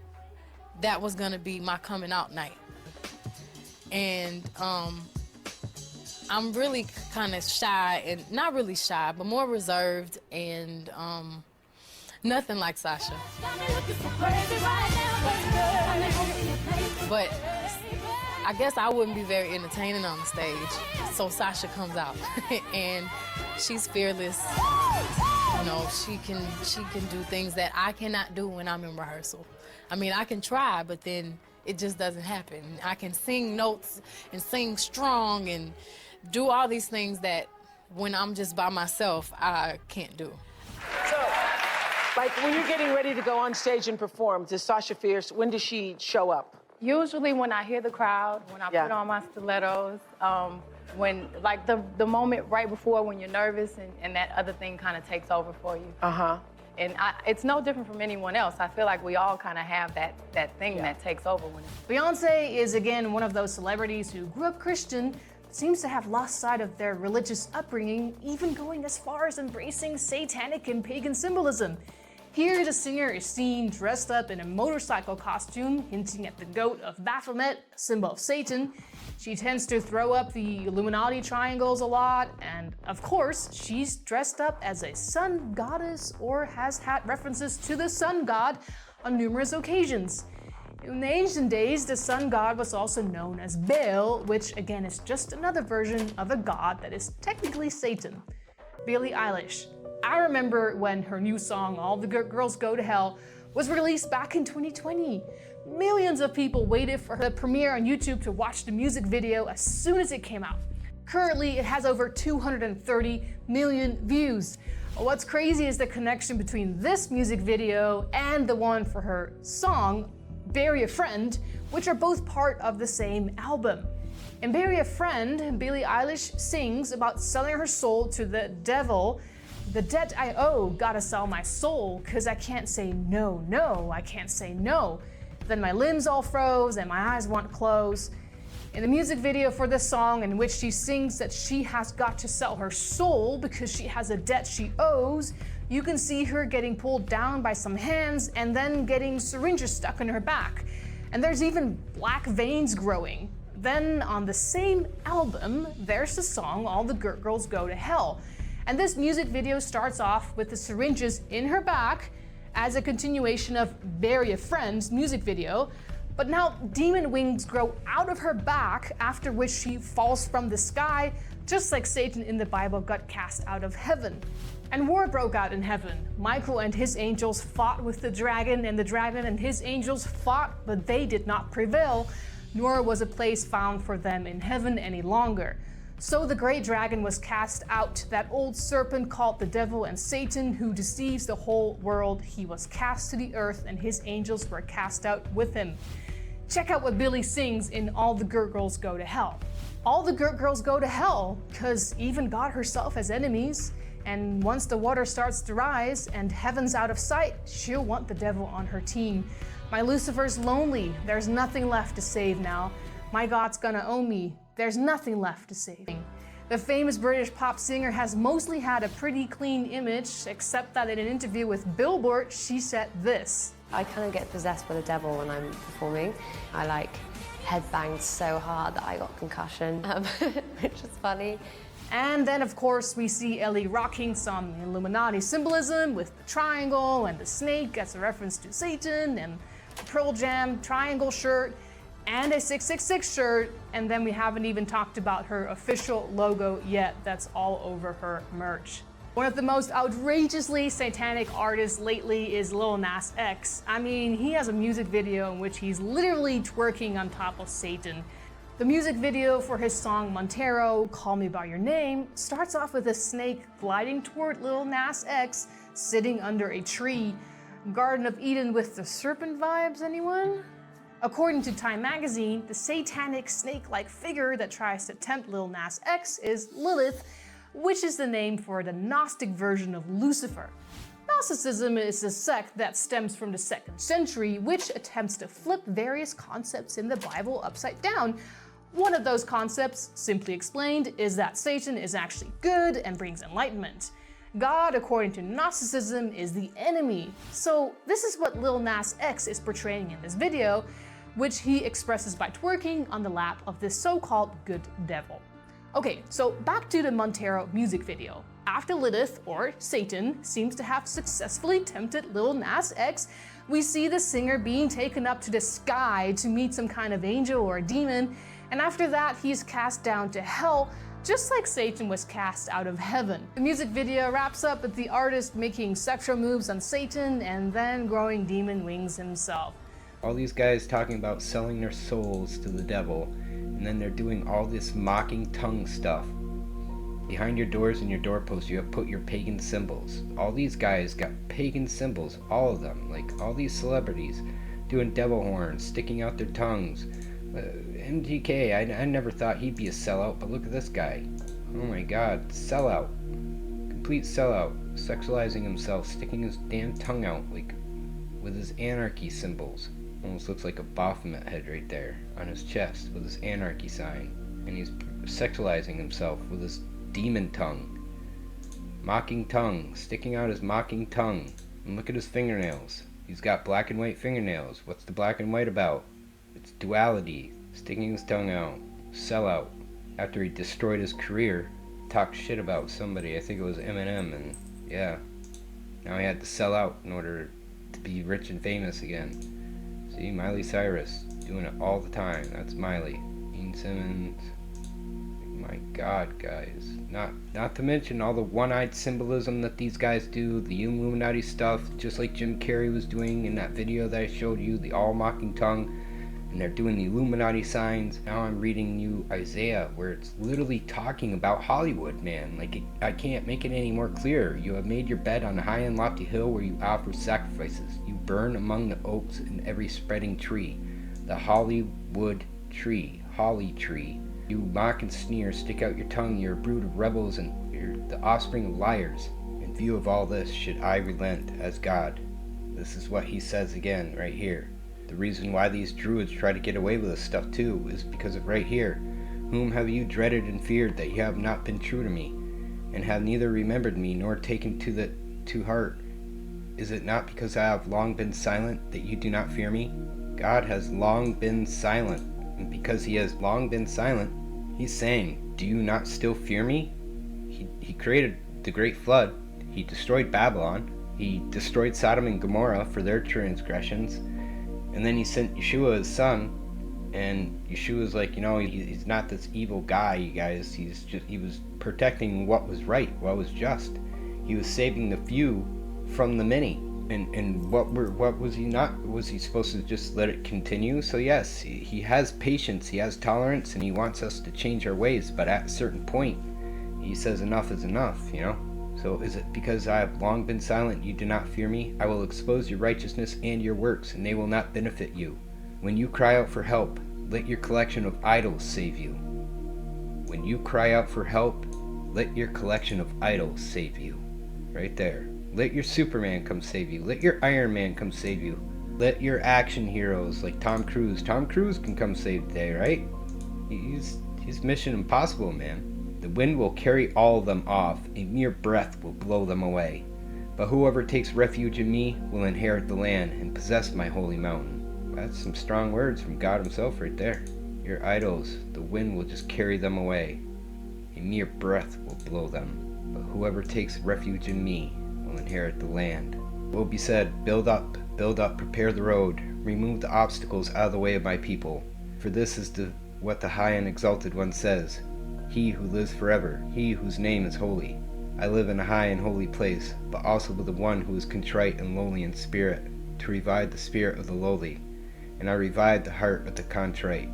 that was gonna be my coming out night. And I'm really kind of shy, and not really shy, but more reserved, and nothing like Sasha. But I guess I wouldn't be very entertaining on the stage, so Sasha comes out, and she's fearless. You know, she can do things that I cannot do when I'm in rehearsal. I mean, I can try, but then it just doesn't happen. I can sing notes and sing strong and do all these things that when I'm just by myself, I can't do. So, like when you're getting ready to go on stage and perform, does Sasha Fierce, when does she show up? Usually when I hear the crowd, when I put on my stilettos, when, like the moment right before when you're nervous and that other thing kind of takes over for you. And it's no different from anyone else. I feel like we all kind of have that thing that takes over. Beyonce is again one of those celebrities who grew up Christian, but seems to have lost sight of their religious upbringing, even going as far as embracing satanic and pagan symbolism. Here, the singer is seen dressed up in a motorcycle costume, hinting at the goat of Baphomet, a symbol of Satan. She tends to throw up the Illuminutti triangles a lot, and of course, she's dressed up as a sun goddess or has had references to the sun god on numerous occasions. In the ancient days, the sun god was also known as Baal, which again is just another version of a god that is technically Satan. Billie Eilish. I remember when her new song, All the Girls Go to Hell, was released back in 2020. Millions of people waited for the premiere on YouTube to watch the music video as soon as it came out. Currently, it has over 230 million views. What's crazy is the connection between this music video and the one for her song, Bury a Friend, which are both part of the same album. In Bury a Friend, Billie Eilish sings about selling her soul to the devil. The debt I owe, gotta sell my soul, cause I can't say no, no, I can't say no. Then my limbs all froze and my eyes won't close. In the music video for this song, in which she sings that she has got to sell her soul because she has a debt she owes, you can see her getting pulled down by some hands and then getting syringes stuck in her back. And there's even black veins growing. Then on the same album, there's the song All the Girls Go to Hell. And this music video starts off with the syringes in her back as a continuation of Bury a Friend's music video, but now demon wings grow out of her back, after which she falls from the sky, just like Satan in the Bible got cast out of heaven. And war broke out in heaven. Michael and his angels fought with the dragon, and the dragon and his angels fought, but they did not prevail, nor was a place found for them in heaven any longer. So the great dragon was cast out, that old serpent called the devil and Satan, who deceives the whole world. He was cast to the earth, and his angels were cast out with him. Check out what Billie sings in All the Girls Go to Hell. All the girls go to hell, because even God herself has enemies, and once the water starts to rise and heaven's out of sight, she'll want the devil on her team. My Lucifer's lonely, there's nothing left to save now. My God's gonna own me, there's nothing left to save. The famous British pop singer has mostly had a pretty clean image, except that in an interview with Billboard, she said this. I kind of get possessed by the devil when I'm performing. I headbanged so hard that I got concussion, which is funny. And then of course we see Ellie rocking some Illuminati symbolism with the triangle and the snake as a reference to Satan, and the Pearl Jam triangle shirt, and a 666 shirt, and then we haven't even talked about her official logo yet. That's all over her merch. One of the most outrageously satanic artists lately is Lil Nas X. I mean, he has a music video in which he's literally twerking on top of Satan. The music video for his song Montero, Call Me By Your Name, starts off with a snake gliding toward Lil Nas X, sitting under a tree. Garden of Eden with the serpent vibes, anyone? According to Time magazine, the satanic snake-like figure that tries to tempt Lil Nas X is Lilith, which is the name for the Gnostic version of Lucifer. Gnosticism is a sect that stems from the 2nd century, which attempts to flip various concepts in the Bible upside down. One of those concepts, simply explained, is that Satan is actually good and brings enlightenment. God, according to Gnosticism, is the enemy. So this is what Lil Nas X is portraying in this video, which he expresses by twerking on the lap of this so-called good devil. Okay, so back to the Montero music video. After Lilith, or Satan, seems to have successfully tempted Lil Nas X, we see the singer being taken up to the sky to meet some kind of angel or a demon, and after that he's cast down to hell, just like Satan was cast out of heaven. The music video wraps up with the artist making sexual moves on Satan and then growing demon wings himself. All these guys talking about selling their souls to the devil, and then they're doing all this mocking tongue stuff. Behind your doors and your doorposts, you have put your pagan symbols. All these guys got pagan symbols, all of them, like all these celebrities, doing devil horns, sticking out their tongues. MGK, I never thought he'd be a sellout, but look at this guy. Oh my god, sellout. complete sellout, sexualizing himself, sticking his damn tongue out like with his anarchy symbols. Almost looks like a Baphomet head right there on his chest with his anarchy sign. And he's sexualizing himself with his demon tongue. Mocking tongue, sticking out his mocking tongue. And look at his fingernails. He's got black and white fingernails. What's the black and white about? It's duality. Sticking his tongue out. Sellout. After he destroyed his career, talked shit about somebody. I think it was Eminem, and yeah. Now he had to sell out in order to be rich and famous again. See, Miley Cyrus doing it all the time. That's Miley. Gene Simmons. My God, guys. Not to mention all the one-eyed symbolism that these guys do, the Illuminutti stuff, just like Jim Carrey was doing in that video that I showed you, the all-mocking tongue, and they're doing the Illuminati signs. Now I'm reading you Isaiah, where it's literally talking about Hollywood, man. Like, I can't make it any more clear. You have made your bed on a high and lofty hill where you offer sacrifices. You burn among the oaks and every spreading tree. The Hollywood tree, holly tree. You mock and sneer, stick out your tongue, you're a brood of rebels and you're the offspring of liars. In view of all this, should I relent as God? This is what he says again, right here. The reason why these Druids try to get away with this stuff too is because of right here. Whom have you dreaded and feared that you have not been true to me, and have neither remembered me nor taken to heart? Is it not because I have long been silent that you do not fear me? God has long been silent, and because he has long been silent, he's saying, do you not still fear me? He created the great flood. He destroyed Babylon. He destroyed Sodom and Gomorrah for their transgressions. And then he sent Yeshua, his son. And Yeshua's like, you know, he's not this evil guy, you guys. He was protecting what was right, what was just. He was saving the few from the many. And what was he not? Was he supposed to just let it continue? So yes, he has patience, he has tolerance, and he wants us to change our ways. But at a certain point, he says enough is enough, you know? So is it because I have long been silent, you do not fear me? I will expose your righteousness and your works, and they will not benefit you. When you cry out for help, let your collection of idols save you. When you cry out for help, let your collection of idols save you. Right there. Let your Superman come save you. Let your Iron Man come save you. Let your action heroes like Tom Cruise. Tom Cruise can come save the day, right? He's Mission Impossible, man. The wind will carry all of them off. A mere breath will blow them away. But whoever takes refuge in me will inherit the land and possess my holy mountain. That's some strong words from God himself right there. Your idols, the wind will just carry them away. A mere breath will blow them. But whoever takes refuge in me will inherit the land. Will be said, build up, prepare the road, remove the obstacles out of the way of my people. For this is what the high and exalted one says, he who lives forever, he whose name is holy. I live in a high and holy place, but also with the one who is contrite and lowly in spirit, to revive the spirit of the lowly. And I revive the heart of the contrite.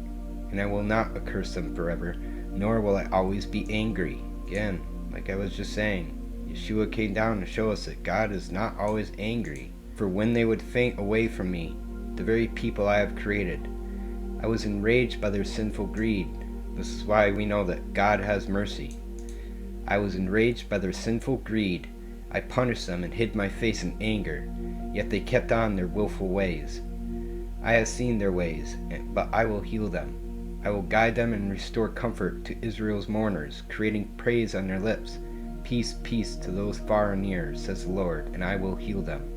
And I will not accurse them forever, nor will I always be angry. Again, like I was just saying, Yeshua came down to show us that God is not always angry. For when they would faint away from me, the very people I have created, I was enraged by their sinful greed. This is why we know that God has mercy. I was enraged by their sinful greed. I punished them and hid my face in anger, yet they kept on their willful ways. I have seen their ways, but I will heal them. I will guide them and restore comfort to Israel's mourners, creating praise on their lips. Peace, peace to those far and near, says the Lord, and I will heal them.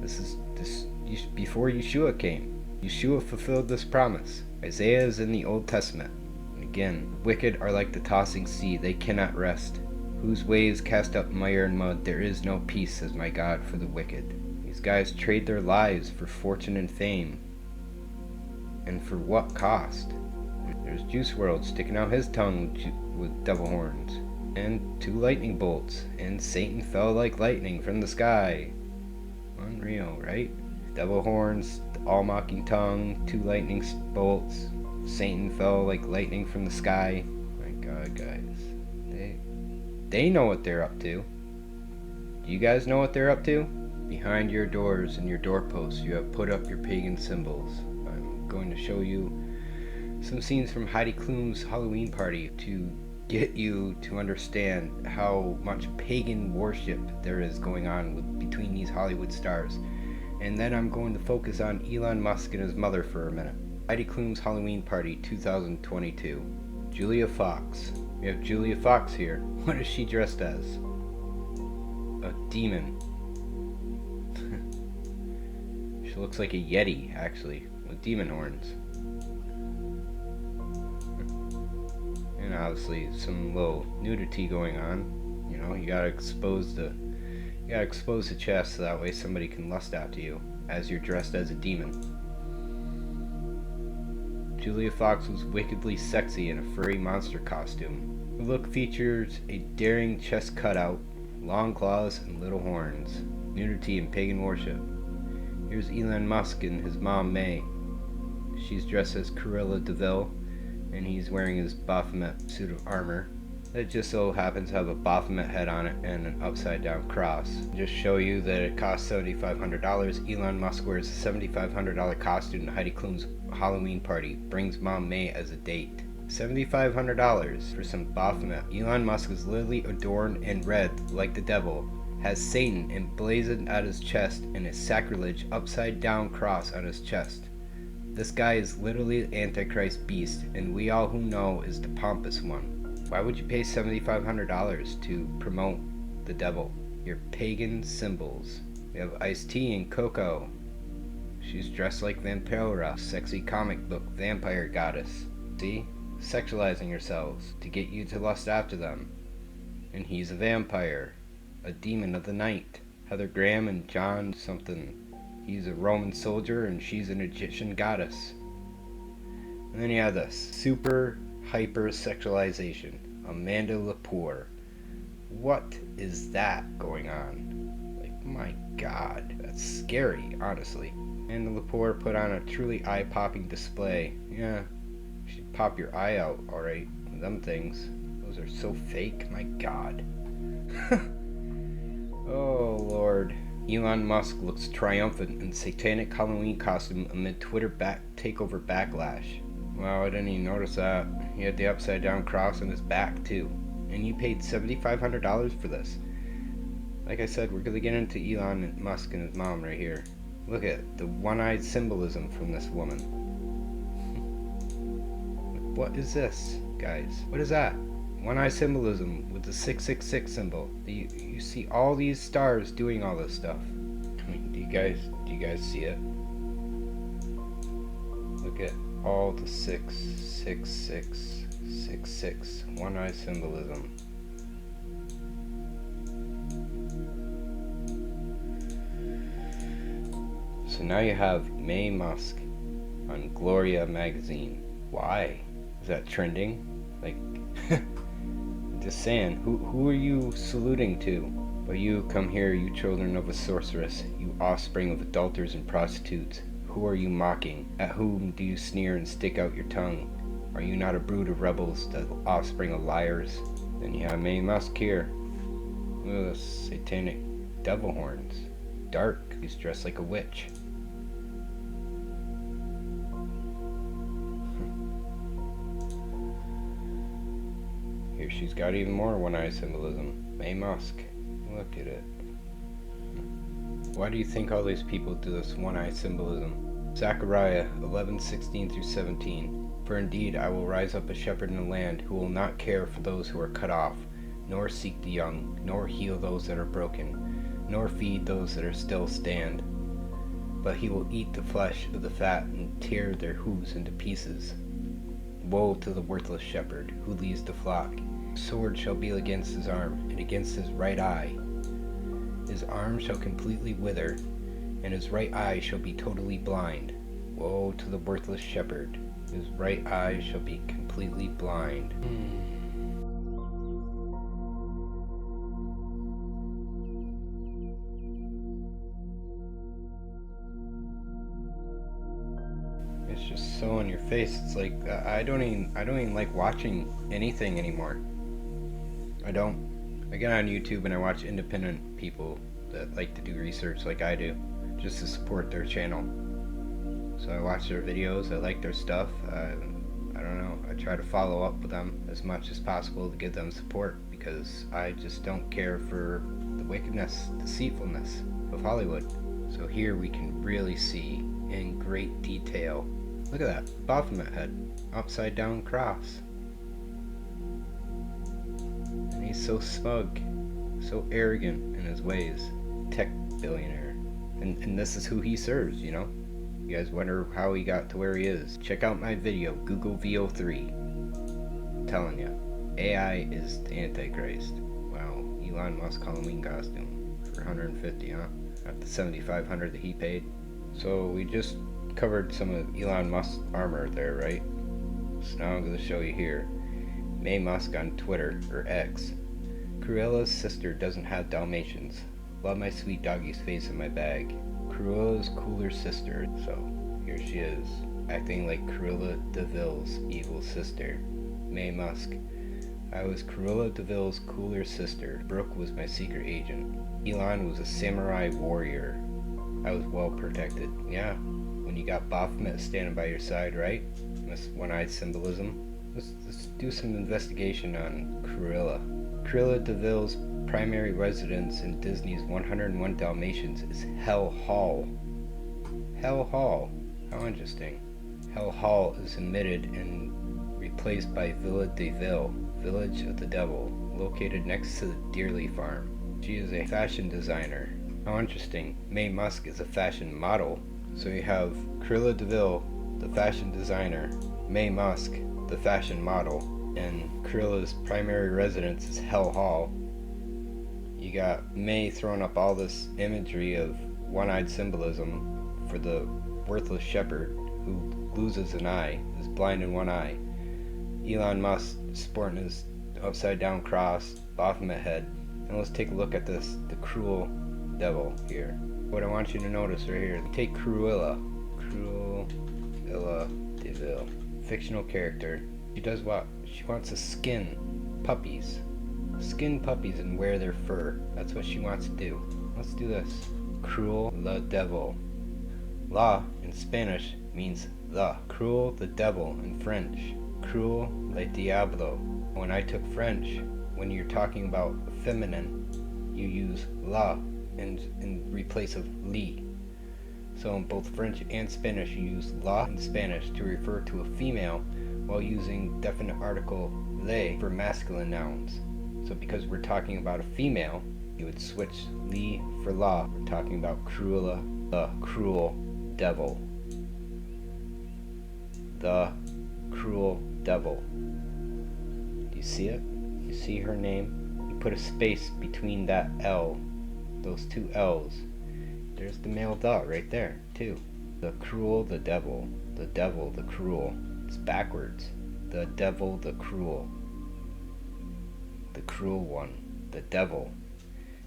This before Yeshua came. Yeshua fulfilled this promise. Isaiah is in the Old Testament. And again, wicked are like the tossing sea, they cannot rest. Whose waves cast up mire and mud, there is no peace, says my God, for the wicked. These guys trade their lives for fortune and fame. And for what cost? There's Juice WRLD sticking out his tongue with devil horns. And 2 lightning bolts, and Satan fell like lightning from the sky. Unreal, right? Devil horns, the all-mocking tongue, 2 lightning bolts. Satan fell like lightning from the sky. My God, guys. They know what they're up to. Do you guys know what they're up to? Behind your doors and your doorposts, you have put up your pagan symbols. I'm going to show you some scenes from Heidi Klum's Halloween party to get you to understand how much pagan worship there is going on between these Hollywood stars. And then I'm going to focus on Elon Musk and his mother for a minute. Heidi Klum's Halloween Party 2022. Julia Fox. We have Julia Fox here. What is she dressed as? A demon. She looks like a Yeti, actually, with demon horns. And obviously some little nudity going on. You know, you gotta expose the chest so that way somebody can lust after you as you're dressed as a demon. Julia Fox was wickedly sexy in a furry monster costume. The look features a daring chest cutout, long claws, and little horns. Nudity and pagan worship. Here's Elon Musk and his mom May. She's dressed as Cruella de Vil, and he's wearing his Baphomet suit of armor. That just so happens to have a Baphomet head on it and an upside down cross. Just show you that it costs $7,500. Elon Musk wears a $7,500 costume to Heidi Klum's Halloween party. Brings mom May as a date. $7,500 for some Baphomet. Elon Musk is literally adorned in red like the devil. Has Satan emblazoned at his chest and a sacrilege upside down cross on his chest. This guy is literally the Antichrist beast, and we all who know is the pompous one. Why would you pay $7,500 to promote the devil? Your pagan symbols. We have Ice-T and Coco. She's dressed like Vampira, sexy comic book vampire goddess. See? Sexualizing yourselves to get you to lust after them. And he's a vampire, a demon of the night. Heather Graham and John something. He's a Roman soldier and she's an Egyptian goddess. And then you have this super hyper sexualization. Amanda Lepore. What is that going on? Like, my god, that's scary, honestly. Amanda Lepore put on a truly eye-popping display. Yeah, she'd pop your eye out, alright. Them things. Those are so fake, my god. Oh, Lord. Elon Musk looks triumphant in satanic Halloween costume amid Twitter takeover backlash. Wow, I didn't even notice that. He had the upside down cross on his back too. And you paid $7,500 for this. Like I said, we're going to get into Elon Musk and his mom right here. Look at the one-eyed symbolism from this woman. What is this, guys? What is that? One-eyed symbolism with the 666 symbol. You see all these stars doing all this stuff. I mean, do you guys see it? Look at all the 666, 66, one-eyed symbolism. So now you have May Musk on Gloria magazine. Why? Is that trending? Like, just saying, who are you saluting to? But you come here, you children of a sorceress, you offspring of adulterers and prostitutes. Who are you mocking? At whom do you sneer and stick out your tongue? Are you not a brood of rebels, the offspring of liars? Then you have May Musk here. Look at those satanic devil horns. Dark, he's dressed like a witch. Here she's got even more one-eyed symbolism. May Musk. Look at it. Why do you think all these people do this one-eyed symbolism? Zechariah 11:16-17. For indeed I will rise up a shepherd in the land who will not care for those who are cut off, nor seek the young, nor heal those that are broken, nor feed those that are still stand. But he will eat the flesh of the fat and tear their hooves into pieces. Woe to the worthless shepherd who leaves the flock. Sword shall be against his arm, and against his right eye. His arm shall completely wither, and his right eye shall be totally blind. Woe to the worthless shepherd, whose right eye shall be completely blind. It's just so in your face. It's like I don't even like watching anything anymore. I don't. I get on YouTube and I watch independent people that like to do research like I do, just to support their channel. So I watch their videos, I like their stuff. I don't know. I try to follow up with them as much as possible to give them support, because I just don't care for the wickedness, deceitfulness of Hollywood. So here we can really see in great detail. Look at that Baphomet head, upside down cross. And he's so smug, so arrogant in his ways. Tech billionaire. And this is who he serves, you know? You guys wonder how he got to where he is. Check out my video, Google VO3. I'm telling you, AI is the Antichrist. Wow, Elon Musk Halloween costume for $150, huh? At the $7,500 that he paid. So we just covered some of Elon Musk's armor there, right? So now I'm going to show you here. May Musk on Twitter, or X. Cruella's sister doesn't have Dalmatians. Love my sweet doggy's face in my bag. Cruella's cooler sister. So here she is, acting like Cruella DeVille's evil sister. May Musk. I was Cruella DeVille's cooler sister. Brooke was my secret agent. Elon was a samurai warrior. I was well protected. Yeah, when you got Baphomet standing by your side, right? That's one-eyed symbolism. Let's do some investigation on Cruella. Cruella DeVille's primary residence in Disney's 101 Dalmatians is Hell Hall. Hell Hall. How interesting. Hell Hall is omitted and replaced by Villa DeVille, Village of the Devil, located next to the Dearly Farm. She is a fashion designer. How interesting. May Musk is a fashion model. So you have Cruella DeVille, the fashion designer, May Musk, the fashion model, and Cruella's primary residence is Hell Hall. You got May throwing up all this imagery of one-eyed symbolism for the worthless Shepard who loses an eye, is blind in one eye. Elon Musk sporting his upside-down cross, Baphomet head. And let's take a look at this, the cruel devil here. What I want you to notice right here, take Cruella DeVille, fictional character. She does what? She wants to skin puppies and wear their fur. That's what she wants to do. Let's do this. Cruel the devil. La in Spanish means the. Cruel the devil in French. Cruel le diablo. When I took French, when you're talking about feminine, you use la in replace of li. So in both French and Spanish, you use la in Spanish to refer to a female, while using definite article le for masculine nouns. So because we're talking about a female, you would switch li for la. We're talking about Cruella, the cruel devil. The cruel devil. Do you see it? You see her name? You put a space between that L, those two L's. There's the male the right there, too. The cruel, the devil, the cruel. It's backwards. The devil, the cruel one, the devil.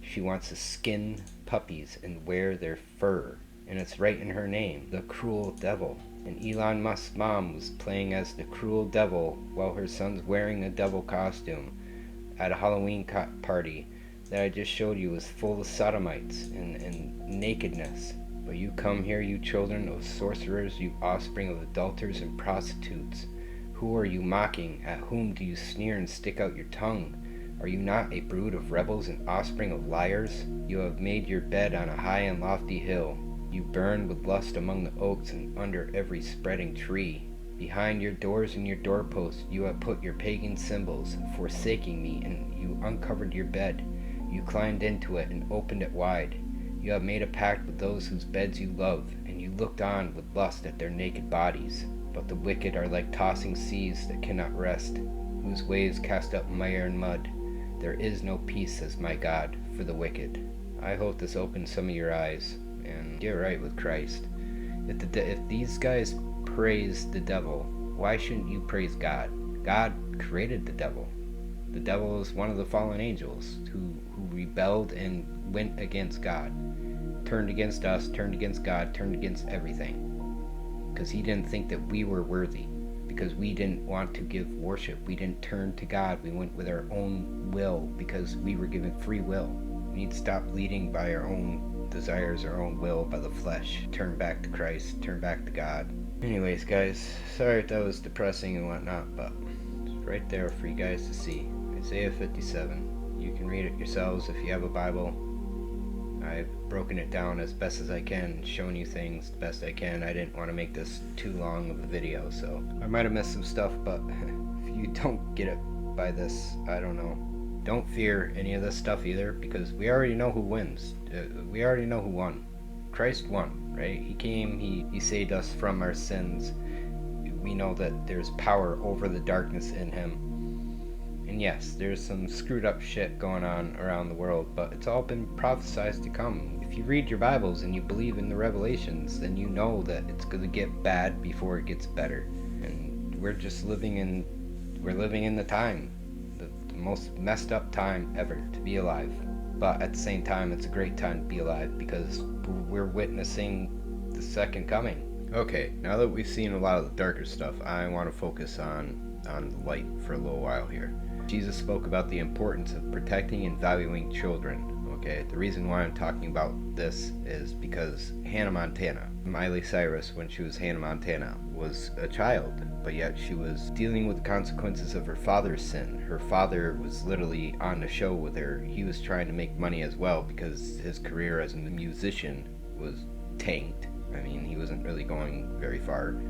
She wants to skin puppies and wear their fur, and it's right in her name, the cruel devil. And Elon Musk's mom was playing as the cruel devil while her son's wearing a devil costume at a Halloween party that I just showed you was full of sodomites and nakedness. But you come here, you children of sorcerers, you offspring of adulterers and prostitutes. Who are you mocking? At whom do you sneer and stick out your tongue? Are you not a brood of rebels and offspring of liars? You have made your bed on a high and lofty hill. You burn with lust among the oaks and under every spreading tree. Behind your doors and your doorposts you have put your pagan symbols, forsaking me, and you uncovered your bed. You climbed into it and opened it wide. You have made a pact with those whose beds you love, and you looked on with lust at their naked bodies. But the wicked are like tossing seas that cannot rest, whose waves cast up mire and mud. There is no peace, says my God, for the wicked. I hope this opens some of your eyes, and get right with Christ. If these guys praise the devil, why shouldn't you praise God? God created the devil. The devil is one of the fallen angels who rebelled and went against God. Turned against us, turned against God, turned against everything. Because he didn't think that we were worthy. Because we didn't want to give worship. We didn't turn to God. We went with our own will because we were given free will. We need to stop leading by our own desires, our own will, by the flesh. Turn back to Christ, turn back to God. Anyways, guys, sorry if that was depressing and whatnot, but it's right there for you guys to see. Isaiah 57. You can read it yourselves if you have a Bible. I've broken it down as best as I can, shown you things the best I can. I didn't want to make this too long of a video, so I might have missed some stuff, but if you don't get it by this, I don't know. Don't fear any of this stuff either, because we already know who wins. We already know who won. Christ won, right? He came, he saved us from our sins. We know that there's power over the darkness in him. And yes, there's some screwed up shit going on around the world, but it's all been prophesied to come. If you read your Bibles and you believe in the revelations, then you know that it's going to get bad before it gets better. And we're just living in the time, the most messed up time ever to be alive. But at the same time, it's a great time to be alive because we're witnessing the second coming. Okay, now that we've seen a lot of the darker stuff, I want to focus on the light for a little while here. Jesus spoke about the importance of protecting and valuing children. Okay, the reason why I'm talking about this is because Hannah Montana, Miley Cyrus, when she was Hannah Montana, was a child, but yet she was dealing with the consequences of her father's sin. Her father was literally on the show with her. He was trying to make money as well because his career as a musician was tanked. I mean, he wasn't really going very far.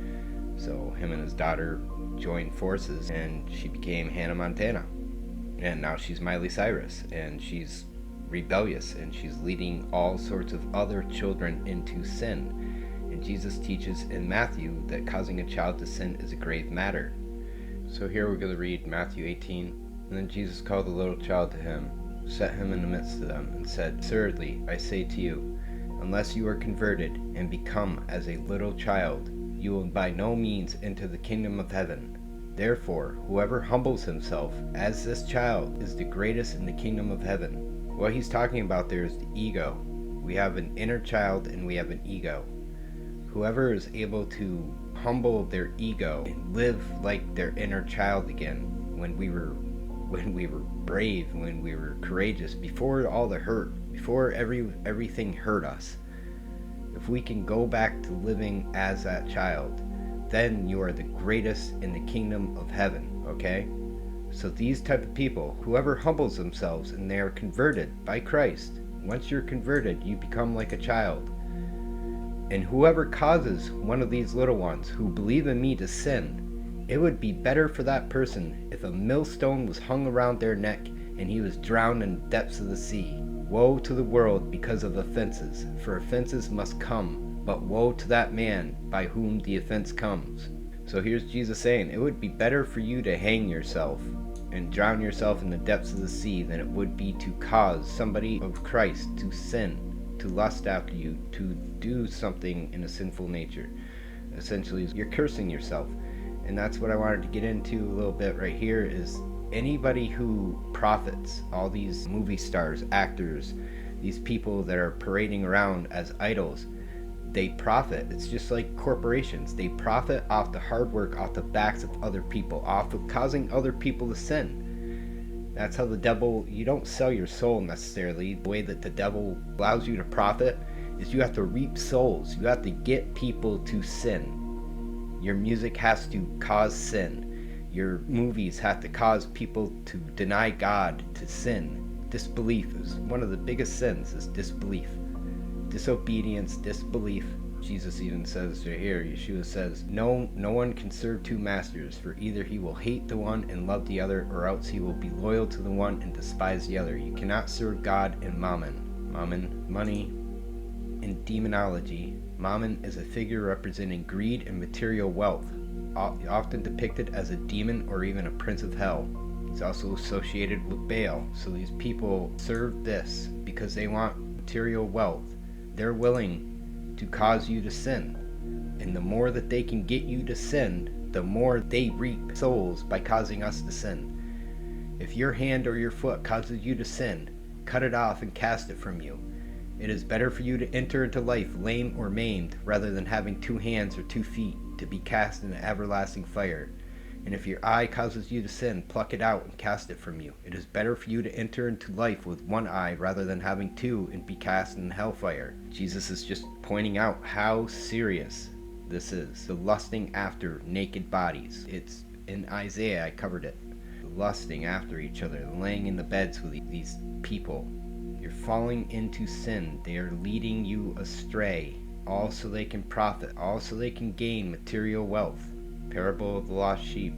So him and his daughter joined forces and she became Hannah Montana. And now she's Miley Cyrus and she's rebellious and she's leading all sorts of other children into sin. And Jesus teaches in Matthew that causing a child to sin is a grave matter. So here we're going to read Matthew 18. And then Jesus called the little child to him, set him in the midst of them, and said, assuredly, I say to you, unless you are converted and become as a little child, you will by no means enter the kingdom of heaven. Therefore, whoever humbles himself as this child is the greatest in the kingdom of heaven. What he's talking about there is the ego. We have an inner child and we have an ego. Whoever is able to humble their ego and live like their inner child again, when we were brave, when we were courageous, before all the hurt, before everything hurt us. If we can go back to living as that child, then you are the greatest in the kingdom of heaven, okay? So these type of people, whoever humbles themselves and they are converted by Christ, once you're converted, you become like a child. And whoever causes one of these little ones who believe in me to sin, it would be better for that person if a millstone was hung around their neck and he was drowned in the depths of the sea. Woe to the world because of offenses, for offenses must come, but woe to that man by whom the offense comes. So here's Jesus saying, it would be better for you to hang yourself and drown yourself in the depths of the sea than it would be to cause somebody of Christ to sin, to lust after you, to do something in a sinful nature. Essentially, you're cursing yourself. And that's what I wanted to get into a little bit right here is anybody who profits, all these movie stars, actors, these people that are parading around as idols, they profit. It's just like corporations. They profit off the hard work, off the backs of other people, off of causing other people to sin. That's how the devil, you don't sell your soul necessarily. The way that the devil allows you to profit is you have to reap souls. You have to get people to sin. Your music has to cause sin. Your movies have to cause people to deny God, to sin. Disbelief is one of the biggest sins, is disbelief. Disobedience, disbelief. Jesus even says right here, Yeshua says, no one can serve two masters, for either he will hate the one and love the other, or else he will be loyal to the one and despise the other. You cannot serve God and mammon. Mammon, money, in demonology. Mammon is a figure representing greed and material wealth, often depicted as a demon or even a prince of hell. It's also associated with Baal. So these people serve this because they want material wealth. They're willing to cause you to sin. And the more that they can get you to sin, the more they reap souls by causing us to sin. If your hand or your foot causes you to sin, cut it off and cast it from you. It is better for you to enter into life lame or maimed rather than having 2 hands or 2 feet to be cast in everlasting fire. And if your eye causes you to sin, pluck it out and cast it from you. It is better for you to enter into life with 1 eye rather than having 2 and be cast in hellfire. Jesus is just pointing out how serious this is. The lusting after naked bodies. It's in Isaiah, I covered it. Lusting after each other, laying in the beds with these people. You're falling into sin. They are leading you astray, all so they can profit, all so they can gain material wealth. Parable of the lost sheep.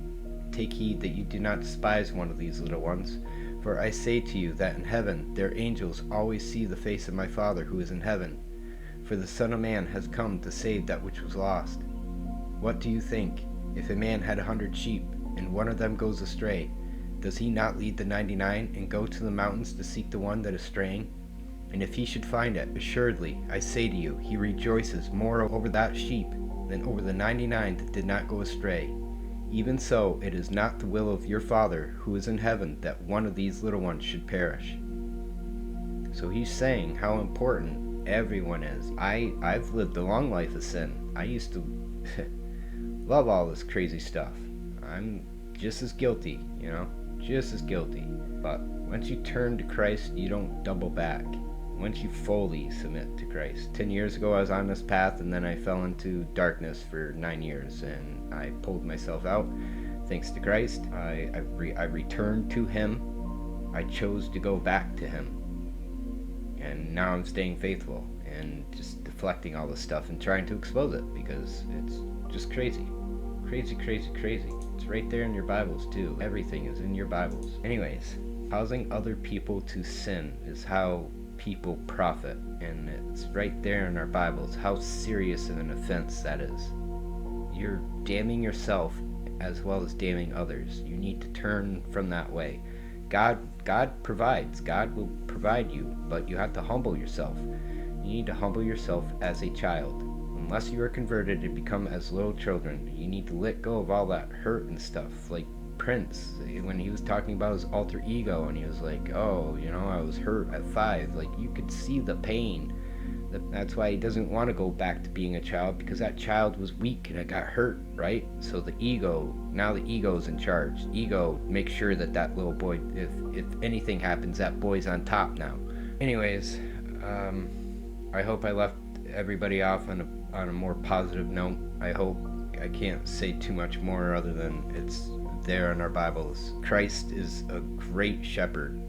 Take heed that you do not despise one of these little ones. For I say to you that in heaven their angels always see the face of my Father who is in heaven. For the Son of Man has come to save that which was lost. What do you think? If a man had 100 sheep, and one of them goes astray, does he not leave the 99 and go to the mountains to seek the one that is straying? And if he should find it, assuredly, I say to you, he rejoices more over that sheep than over the 99 that did not go astray. Even so, it is not the will of your Father who is in heaven that one of these little ones should perish. So he's saying how important everyone is. I've lived a long life of sin. I used to love all this crazy stuff. I'm just as guilty, you know, just as guilty. But once you turn to Christ, you don't double back. Once you fully submit to Christ. 10 years ago I was on this path, and then I fell into darkness for 9 years, and I pulled myself out. Thanks to Christ, I returned to Him. I chose to go back to Him. And now I'm staying faithful and just deflecting all this stuff and trying to expose it, because it's just crazy. Crazy, crazy, crazy. It's right there in your Bibles too. Everything is in your Bibles. Anyways, causing other people to sin is how people profit, and it's right there in our Bibles how serious of an offense that is. You're damning yourself as well as damning others. You need to turn from that way. God provides. God will provide you, but you have to humble yourself. You need to humble yourself as a child. Unless you are converted and become as little children, you need to let go of all that hurt and stuff. Like Prince, when he was talking about his alter ego, and he was like, oh, you know, I was hurt at 5. Like, you could see the pain. That's why he doesn't want to go back to being a child, because that child was weak and it got hurt, right? So the ego, now the ego's in charge. Ego makes sure that that little boy, if anything happens, that boy's on top now. Anyways, I hope I left everybody off on a more positive note. I hope. I can't say too much more other than it's there in our Bibles. Christ is a great shepherd.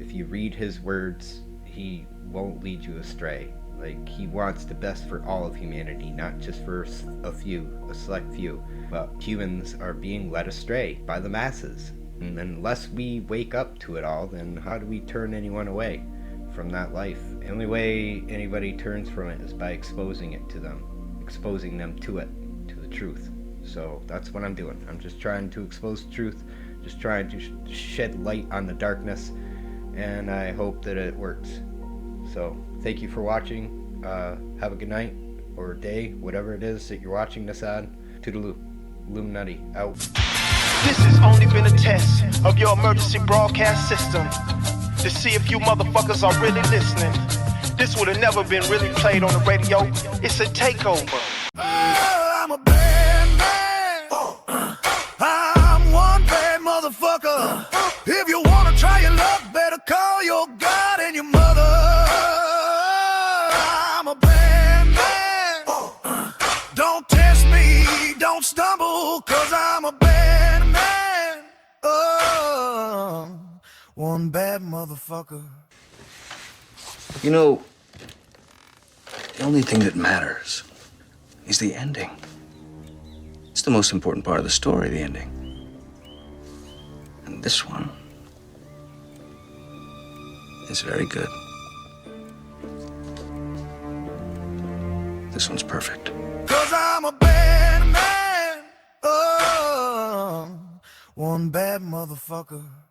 If you read his words, he won't lead you astray. Like, he wants the best for all of humanity, not just for a select few. But humans are being led astray by the masses. And unless we wake up to it all, then how do we turn anyone away from that life? The only way anybody turns from it is by exposing it to them, exposing them to it, to the truth. So that's what I'm doing. I'm just trying to expose the truth, just trying to shed light on the darkness, and I hope that it works. So thank you for watching. Have a good night or day, whatever it is that you're watching this on. Toodaloo. Illuminutti out. This has only been a test of your emergency broadcast system to see if you motherfuckers are really listening. This would have never been really played on the radio. It's a takeover. I'm a bad man. I'm one bad motherfucker. If you wanna try your luck, better call your God and your mother. I'm a bad man. Don't test me, don't stumble, cause I'm a bad man. Oh, one bad motherfucker. You know, the only thing that matters is the ending. It's the most important part of the story, the ending. And this one is very good. This one's perfect. Cause I'm a bad man. Oh, one bad motherfucker.